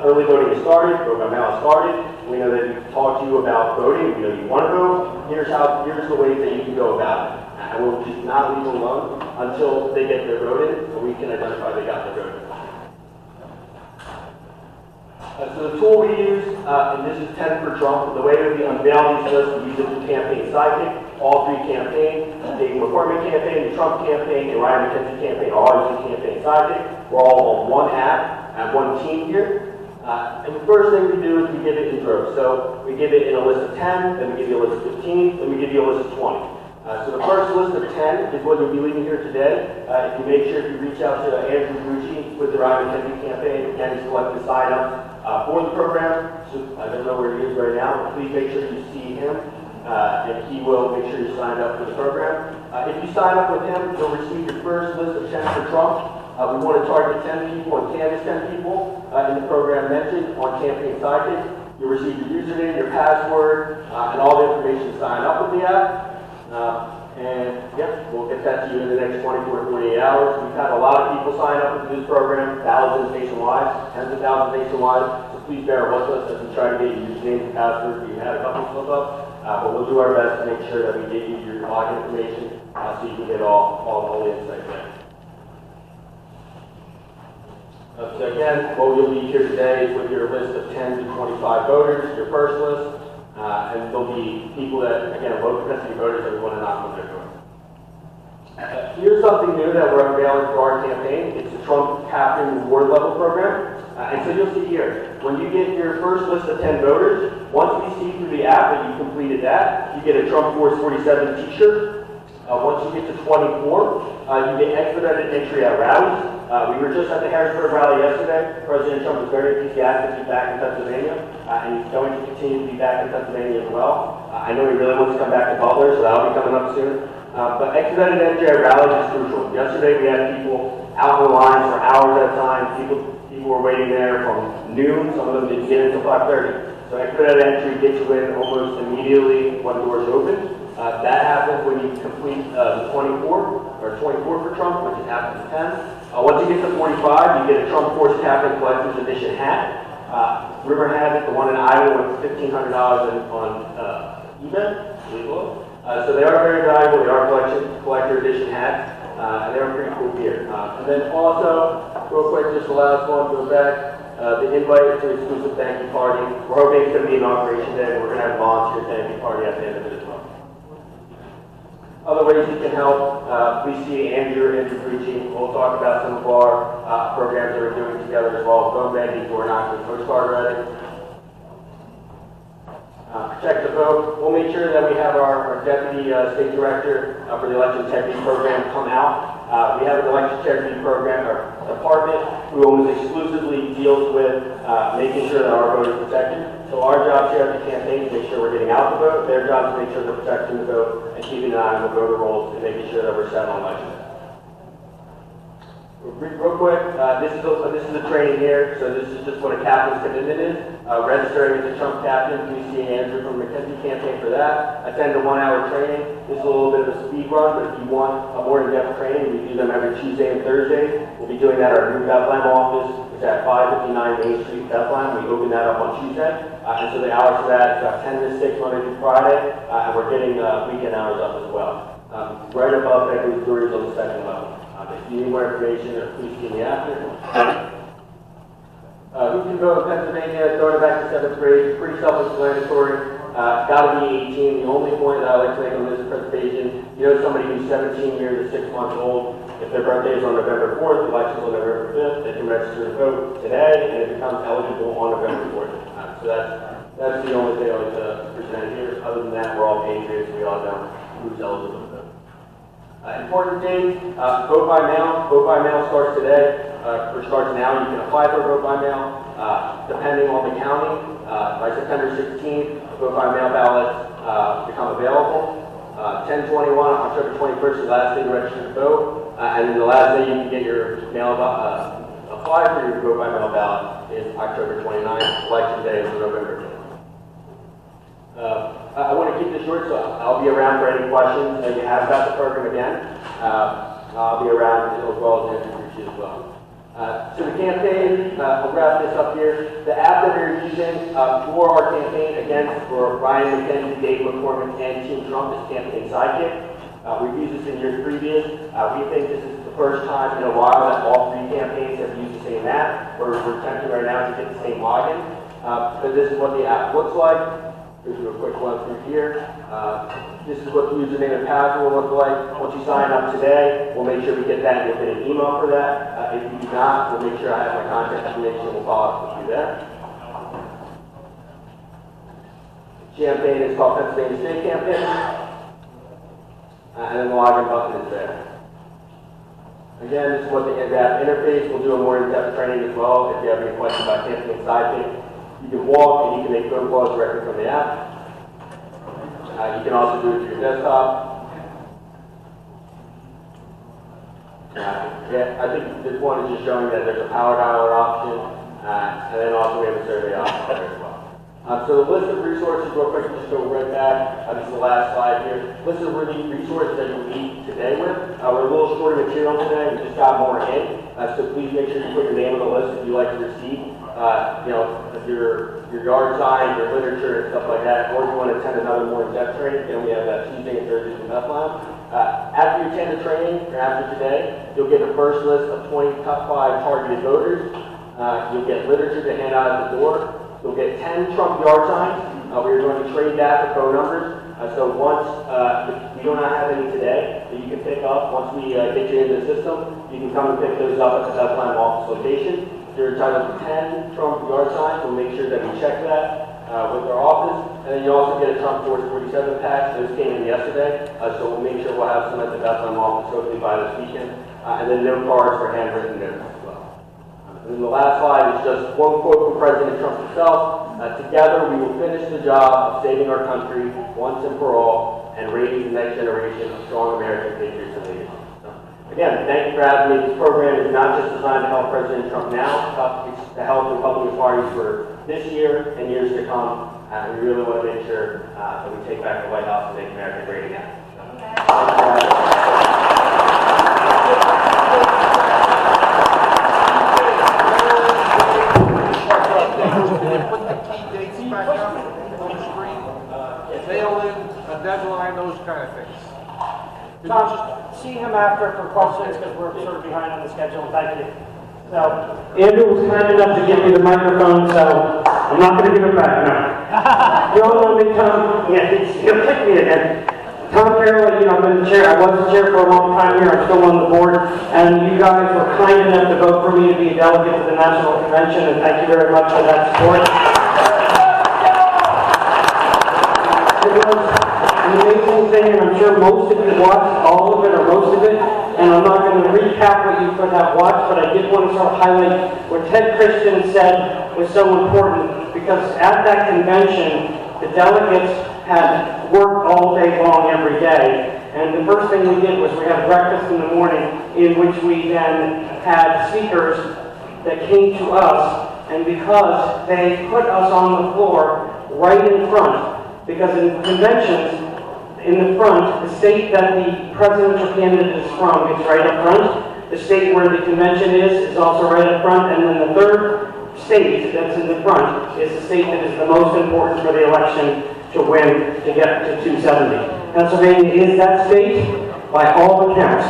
early voting has started, vote by mail has started. We know that we've talked to you about voting. We know you want to vote. Here's the ways that you can go about it. And we'll just not leave them alone until they get their vote in, so we can identify they got their vote in. So the tool we use, and this is 10 for Trump, the way that we unveil these lists, we use it for Campaign Sidekick, all three campaigns, the McCormick campaign, the Trump campaign, and Ryan McKenzie campaign, all using Campaign Sidekick. We're all on one app and one team here. And the first thing we do is we give it in droves. So we give it in a list of 10, then we give you a list of 15, then we give you a list of 20. So the first list of 10 is what you'll be leaving here today. If you make sure if you reach out to Andrew Grucci with the Ryan McKenzie campaign, again, he's collecting sign-ups for the program. So I don't know where he is right now, but please make sure you see him, and he will make sure you sign up for the program. If you sign up with him, you'll receive your first list of 10 for Trump. We want to target 10 people and canvass 10 people in the program mentioned on Campaign Sidekick. You'll receive your username, your password, and all the information to sign up with the app. We'll get that to you in the next 24 to 48 hours. We've had a lot of people sign up with this program, thousands nationwide, tens of thousands nationwide. So please bear with us as we try to get your username and password. We've had a couple slip ups, but we'll do our best to make sure that we get you your login information so you can get all the insight there. So again, what you'll need here today is with your list of 10 to 25 voters, your first list. And there'll be people that, again, low propensity voters that we want to knock on their door. Here's something new that we're unveiling for our campaign. It's the Trump Captain Reward Level Program. And so you'll see here, when you get your first list of 10 voters, once we see through the app that you completed that, you get a Trump Force 47 t-shirt. Once you get to 24, you get expedited entry at rallies. We were just at the Harrisburg rally yesterday. President Trump was very enthusiastic to be back in Pennsylvania, and he's going to continue to be back in Pennsylvania as well. I know he really wants to come back to Butler, so that'll be coming up soon. But expedited entry at rallies is crucial. Yesterday we had people out in the lines for hours at a time. People were waiting there from noon. Some of them didn't get until 5:30. So expedited entry gets you in almost immediately when doors open. That happens when you complete the 24 for Trump, which is after the 10. Once you get to 45, you get a Trump Force Captain Collector's Edition hat. River has it, the one in Iowa with $1,500 on eBay. So they are very valuable. They are collector edition hats, and they're pretty cool gear. And then also, real quick, just the last one, go back. The invite to exclusive thank you party. We're hoping it's going to be inauguration day, and we're going to have a volunteer thank you party at the end of it as well. Other ways you can help, please see Andrew Grucci. We'll talk about some of our programs that we're doing together as well. Vote ready before not the postcard ready. Protect the vote. We'll make sure that we have our deputy state director for the election integrity program come out. We have an election integrity program or department who almost exclusively deals with making sure that our vote is protected. So our job here at the campaign is to make sure we're getting out the vote. Their job is to make sure they're protecting the vote and keeping an eye on the voter rolls and making sure that we're set on election day. Real quick, this is the training here. So this is just what a captain's commitment is. Registering as a Trump captain. Please see Andrew from the McKenzie campaign for that. Attend a 1-hour training. This is a little bit of a speed run, but if you want a more in-depth training, we do them every Tuesday and Thursday. We'll be doing that at our new Bethlehem office. It's at 559 Main Street, Bethlehem. We open that up on Tuesday. And so the hours for that is 10 to 6 Monday through Friday. And we're getting weekend hours up as well. Right above Beckley's Breweries on the second level. If you need more information, please see me after. Who can vote in Pennsylvania? Going back to 7th grade, pretty self-explanatory. Got to be 18. The only point that I like to make on this presentation, you know, somebody who's 17 years to 6 months old, if their birthday is on November 4th, election's on November 5th, they can register to vote today, and it becomes eligible on November 4th. So that's the only thing I like to present here. Other than that, we're all patriots. We all know who's eligible to vote. Important dates, vote by mail. Vote by mail starts today, or starts now. You can apply for vote by mail, depending on the county. By September 16th, vote by mail ballots become available. 10/21, October 21st is the last day to register to vote. And then the last day you can get your mail, apply for your vote by mail ballot is October 29th. Election day is November 5th. I want to keep this short, so I'll be around for any questions that you have about the program again. I'll be around as well as Andrew Grucci as well. So the campaign, we'll wrap this up here. The app that we're using for our campaign against for Ryan McKenzie, Dave McCormick, and Team Trump is Campaign Sidekick. We've used this in years previous. We think this is the first time in a while that all 3 campaigns have used the same app. We're attempting right now to get the same login. So this is what the app looks like. Here's a quick one through here. This is what the username and password will look like. Once you sign up today, we'll make sure we get that and you'll get an email for that. If you do not, we'll make sure I have my contact information. We'll follow up with you there. Campaign is called Pennsylvania State Campaign. And then the login button is there. Again, this is what the app interface. We'll do a more in-depth training as well. If you have any questions about Campaign Sidekick, you can walk and you can make phone calls directly from the app. You can also do it through your desktop. Yeah, I think this one is just showing that there's a power dialer option, and then also we have a survey option there as well. So the list of resources, real quick, just go right back. This is the last slide here. List of resources that you'll meet today with. We're a little short of material today. We just got more in. So please make sure you put your name on the list if you like to receive. Your yard sign, your literature, and stuff like that, or if you want to attend another more in-depth training, then we have that Tuesday and Thursday in Bethlehem. After you attend the training, or after today, you'll get the first list of 20 top 5 targeted voters. You'll get literature to hand out at the door. You'll get 10 Trump yard signs. We're going to trade that for phone numbers. So once, we do not have any today that you can pick up. Once we get you into the system, you can come and pick those up at the Bethlehem office location. You're entitled to 10 Trump yard signs. We'll make sure that we check that. with our office. And then you also get a Trump Force 47 patch. Those came in yesterday, so we'll make sure we'll have some at the Bethlehem office hopefully by this weekend. And then note cards for handwritten notes as well. And then the last slide is just one quote from President Trump himself. Together we will finish the job of saving our country once and for all and raising the next generation of strong American patriots and leaders. So, again, thank you for having me. This program is not just designed to help President Trump now, it's to help the Republican Party for this year and years to come. And we really want to make sure that we take back the White House and make America great again. Put the key dates back up on the screen, mail-in, a deadline, those kind of things. Tom, just see him after for questions because we're sort of behind on the schedule. Thank you. So, Andrew was kind enough to give me the microphone, so I'm not going to give it back now. You all know me, Tom? Yeah, he'll kick me again. Tom Carroll, you know, I've been the chair. I was the chair for a long time here. I'm still on the board. And you guys were kind enough to vote for me to be a delegate to the National Convention, and thank you very much for that support. It was an amazing thing, and I'm sure most of you watched all of it or most of it. And I'm not going to recap what you could have watched, but I did want to sort of highlight what Ted Christian said was so important, because at that convention, the delegates had worked all day long every day. And the first thing we did was we had breakfast in the morning, in which we then had speakers that came to us, and because they put us on the floor right in front, because in conventions, in the front, the state that the presidential candidate is from is right up front. The state where the convention is also right up front. And then the third state that's in the front is the state that is the most important for the election to win, to get to 270. Pennsylvania is that state by all accounts.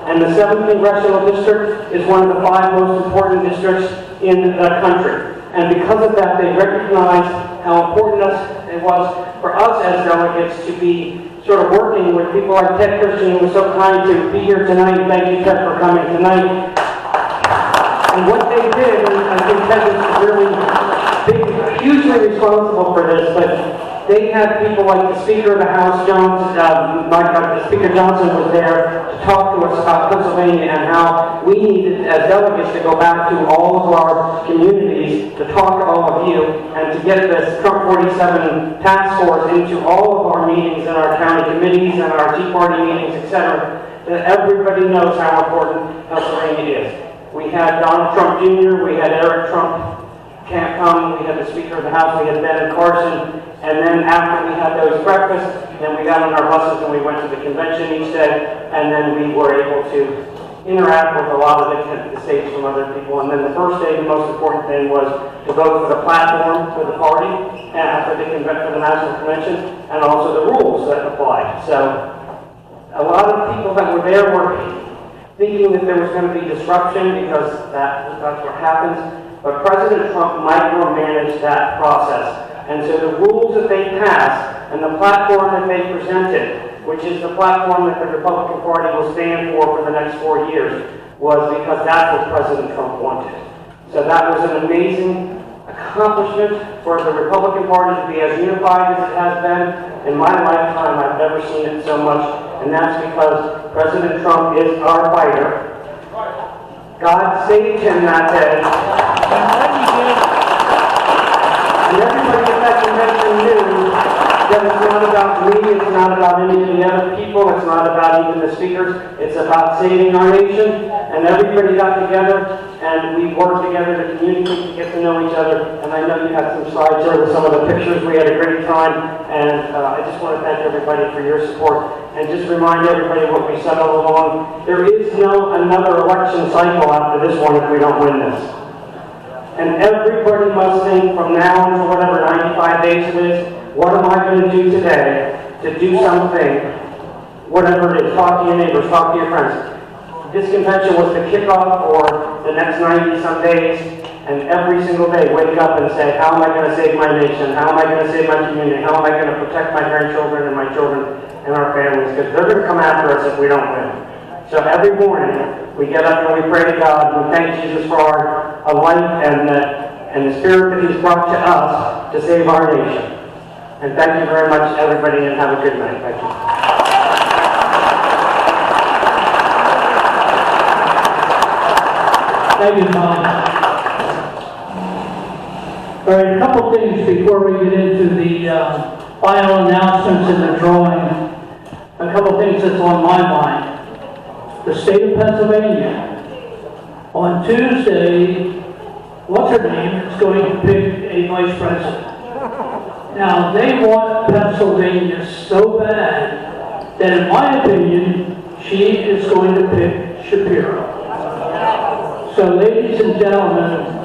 And the 7th Congressional District is one of the 5 most important districts in the country. And because of that, they recognized how important it was for us as delegates to be sort of working with people like Ted Christian, who was so kind to be here tonight. Thank you, Ted, for coming tonight. And what they did, and I think Ted was really hugely responsible for this, but they had people like the Speaker of the House, Speaker Johnson was there to talk to us about Pennsylvania and how we needed, as delegates, to go back to all of our communities to talk to all of you and to get this Trump 47 task force into all of our meetings and our county committees and our Tea Party meetings, etc., that everybody knows how important Pennsylvania is. We had Donald Trump Jr., we had Eric Trump can't come, we had the Speaker of the House, we had Ben Carson, and then after we had those breakfasts, then we got on our buses and we went to the convention each day, and then we were able to interact with a lot of the states from other people. And then the first day, the most important thing was to vote for the platform for the party, and for the National Convention, and also the rules that applied. So a lot of people that were there were thinking that there was going to be disruption because that's what happens. But President Trump micromanaged that process. And so the rules that they passed and the platform that they presented, which is the platform that the Republican Party will stand for the next 4 years, was because that's what President Trump wanted. So that was an amazing accomplishment for the Republican Party to be as unified as it has been. In my lifetime, I've never seen it so much, and that's because President Trump is our fighter. God saved him that day. And everybody at that convention knew that it's not about me, it's not about any of the other people, it's not about even the speakers, it's about saving our nation. And everybody got together and we worked together to communicate, to get to know each other. And I know you had some slides there with some of the pictures. We had a great time. And I just want to thank everybody for your support. And just remind everybody what we said all along. There is no another election cycle after this one if we don't win this. And everybody must think from now until whatever 95 days it is, what am I going to do today to do something, whatever it is, talk to your neighbors, talk to your friends. This convention was the kickoff for the next 90-some days, and every single day wake up and say, how am I going to save my nation? How am I going to save my community? How am I going to protect my grandchildren and my children and our families? Because they're going to come after us if we don't win. So every morning, we get up and we pray to God and we thank Jesus for our life and that and the spirit that He's brought to us to save our nation. And thank you very much, everybody, and have a good night. Thank you. Thank you, Tom. All right, a couple things before we get into the final announcements and the drawing. A couple things that's on my mind. The state of Pennsylvania. On Tuesday, what's her name is going to pick a vice president. Now, they want Pennsylvania so bad that, in my opinion, she is going to pick Shapiro. So, ladies and gentlemen,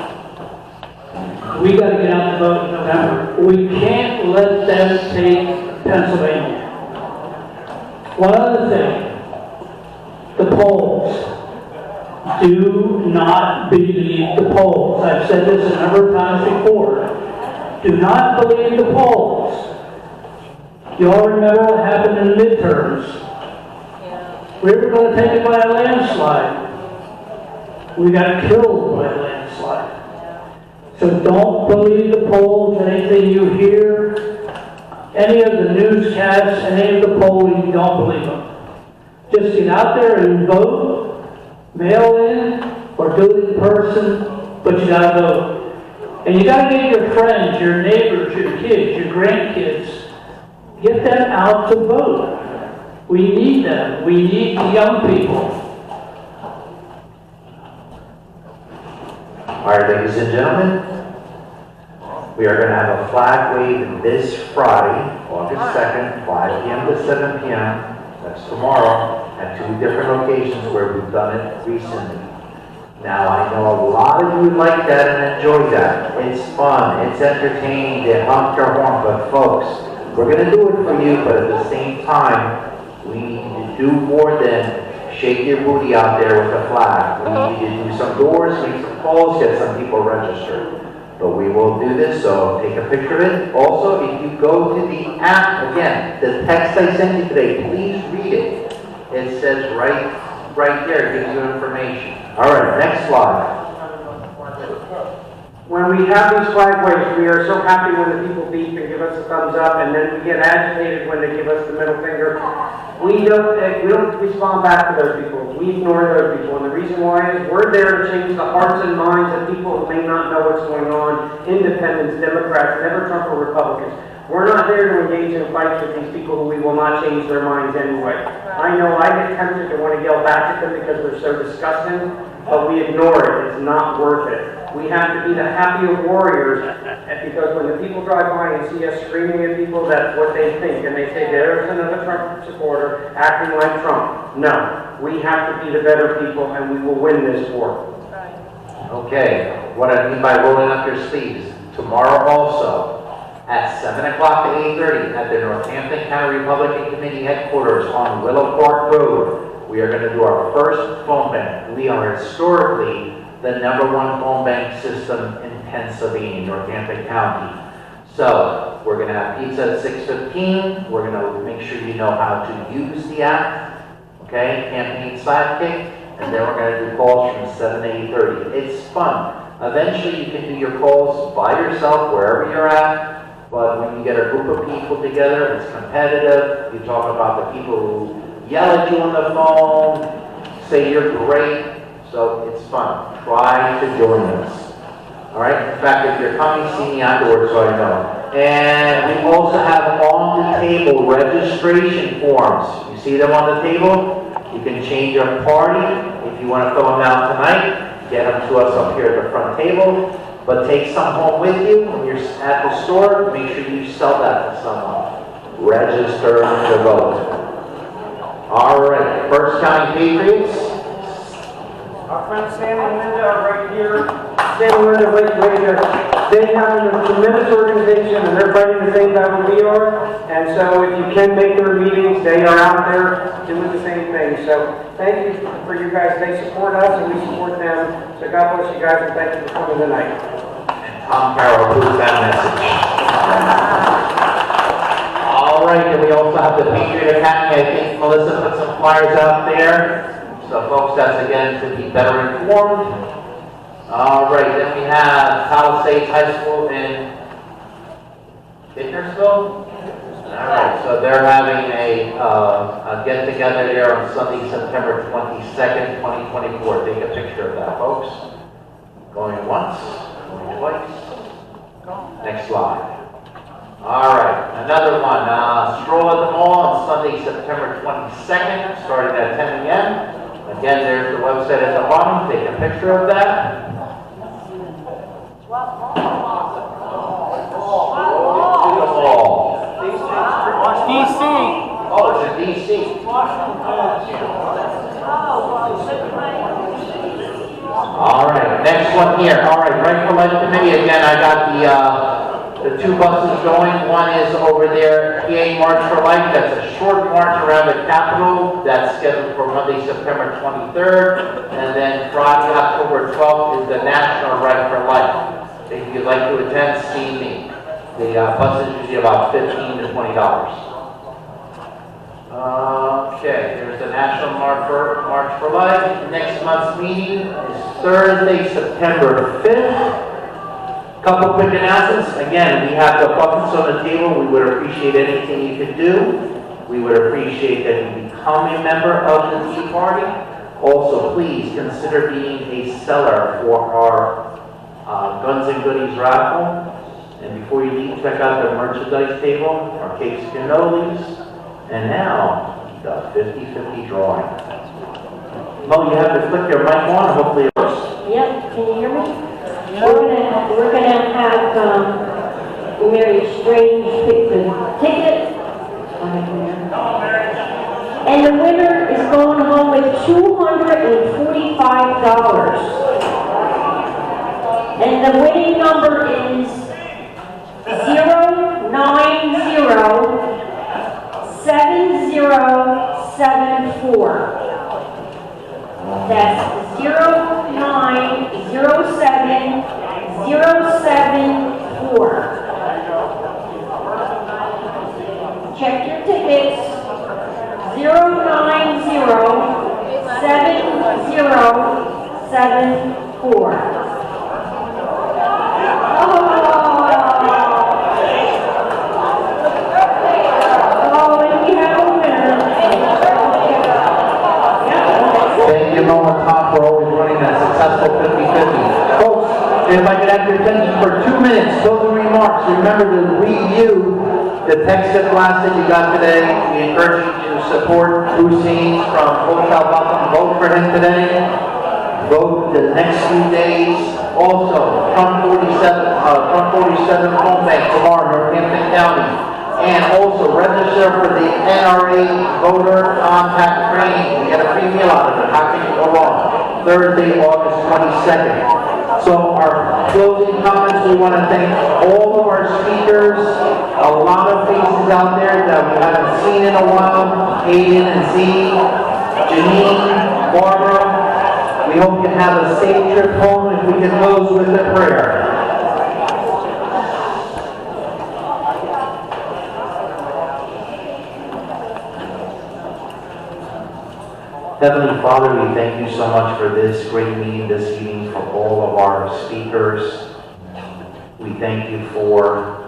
we got to get out the vote in November. We can't let them take Pennsylvania. One other thing, the polls. Do not believe the polls. I've said this a number of times before. Do not believe the polls. You all remember what happened in the midterms. We were going to take it by a landslide. We got killed by a landslide. So don't believe the polls, anything you hear, any of the newscasts, any of the polling, don't believe them. Just get out there and vote. Mail in or do it in person, but you gotta vote. And you gotta get your friends, your neighbors, your kids, your grandkids, get them out to vote. We need them. We need the young people. All right, ladies and gentlemen, we are going to have a flag wave this Friday, August 2nd, 5 p.m. to 7 p.m. That's tomorrow, at 2 different locations where we've done it recently. Now, I know a lot of you like that and enjoy that. It's fun, it's entertaining, they honk their horn, but folks, we're going to do it for you, but at the same time, we need to do more than shake your booty out there with a flag. We need to do some doors, make some calls, get some people registered. But we will do this, so take a picture of it. Also, if you go to the app, again, the text I sent you today, please read it. It says right there, it gives you information. All right, next slide. When we have these flag waves, we are so happy when the people beep and give us a thumbs up, and then we get agitated when they give us the middle finger. We don't respond back to those people. We ignore those people, and the reason why is we're there to change the hearts and minds of people who may not know what's going on, independents, Democrats, never Trump or Republicans. We're not there to engage in fights with these people who we will not change their minds anyway. I know I get tempted to want to yell back at them because they're so disgusting, but we ignore it. It's not worth it. We have to be the happy of warriors, because when the people drive by and see us screaming at people, that's what they think. And they say, there's another Trump supporter acting like Trump. No, we have to be the better people, and we will win this war. Okay, what I mean by rolling up your sleeves, tomorrow also, at 7 o'clock to 8:30 at the Northampton County Republican Committee headquarters on Willow Park Road, we are going to do our first phone bank. We are historically the #1 phone bank system in Pennsylvania, Northampton County. So, we're going to have pizza at 6:15. We're going to make sure you know how to use the app. Okay, campaign sidekick. And then we're going to do calls from 7 to 8:30. It's fun. Eventually, you can do your calls by yourself, wherever you're at. But when you get a group of people together, it's competitive. You talk about the people who yell at you on the phone, say you're great. So it's fun. Try to join us. All right? In fact, if you're coming, see me afterwards so I know. And we also have on the table registration forms. You see them on the table? You can change your party. If you want to fill them out tonight, get them to us up here at the front table. But take some home with you when you're at the store. Make sure you sell that to someone. Register to vote. All right. First County Patriots. Our friends Sam and Linda are right here. Sam and Linda right here. They have a tremendous organization and they're fighting the same battle we are. And so if you can make their meetings, they are out there doing the same thing. So thank you for you guys. They support us and we support them. So God bless you guys and thank you for coming tonight. And Tom Carroll approves that message. All right, and we also have the Patriot Academy. I think Melissa put some flyers out there. So folks, that's again to be better informed. All right, then we have Palisades High School in Bakersville. All right, so they're having a get-together there on Sunday, September 22nd, 2024. Take a picture of that, folks. Going once, going twice. Next slide. All right, another one. Stroll at the Mall on Sunday, September 22nd, starting at 10 a.m. Again, there's the website at the bottom. Take a picture of that. DC. Oh, it's in DC. All right, next one here. All right, Right for Life Committee. Again, I got the two buses going. One is over there, PA March for Life. That's a short march around the Capitol. That's scheduled for Monday, September 23rd. And then Friday, October 12th is the National Right for Life. If you'd like to attend, see me. The bus is usually about $15 to $20. Okay, there's the National March for Life. Next month's meeting is Thursday, September 5th. Couple quick announcements. Again, we have the buckets on the table. We would appreciate anything you could do. We would appreciate that you become a member of the Tea Party. Also, please consider being a seller for our Guns and Goodies raffle. And before you leave, check out the merchandise table, our cakes and cannolis, and now the 50-50 drawing. Mo, you have to flick your mic on, hopefully it works. Yep, can you hear me? We're gonna have Mary Strange pick the ticket. And the winner is going home with $245. And the winning number is 0907074. That's 0907074. Check your tickets. 0907074. For always running a successful 50-50. Folks, if I could have your attention for 2 minutes, closing remarks. Remember to review the text and blast that you got today. We encourage you to support Hussein from Hotel Buckham. Vote for him today. Vote the next few days. Also, Trump 47 home bank tomorrow, Northampton County. And also register for the NRA voter contact training. You get a free meal out of it. How can you go wrong? Thursday, August 22nd. So our closing comments, we want to thank all of our speakers. A lot of faces out there that we haven't seen in a while. Aiden and Z, Janine, Barbara. We hope you have a safe trip home. If we can close with a prayer. Heavenly Father, we thank you so much for this great meeting this evening, for all of our speakers. We thank you for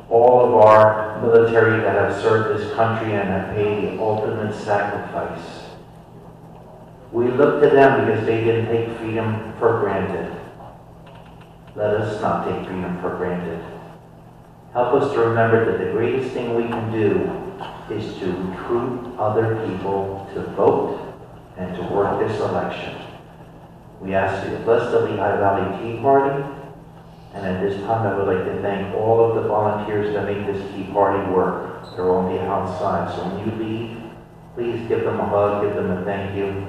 all of our military that have served this country and have paid the ultimate sacrifice. We look to them because they didn't take freedom for granted. Let us not take freedom for granted. Help us to remember that the greatest thing we can do is to recruit other people to vote and to work this election. We ask you to bless the Lehigh Valley Tea Party, and at this time I would like to thank all of the volunteers that make this Tea Party work. They're on the outside, so when you leave, please give them a hug, give them a thank you.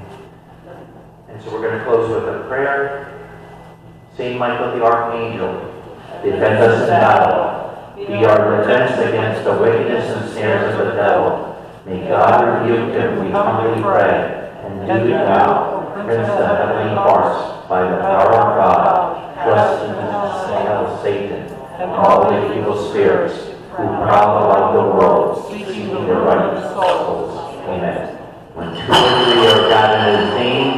And so we're going to close with a prayer. Saint Michael the Archangel, defend us in battle. Be our defense against the wickedness and snares of the devil. May God rebuke him, we humbly pray. And do thou, Prince of heavenly hearts, by the power of God, thrust into the snare of Satan and all the evil spirits who prowl about the world, seeking the righteous souls. Amen. When 2 or 3 are gathered in his name,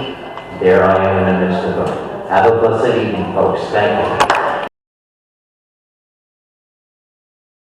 there I am in the midst of them. Have a blessed evening, folks. Thank you.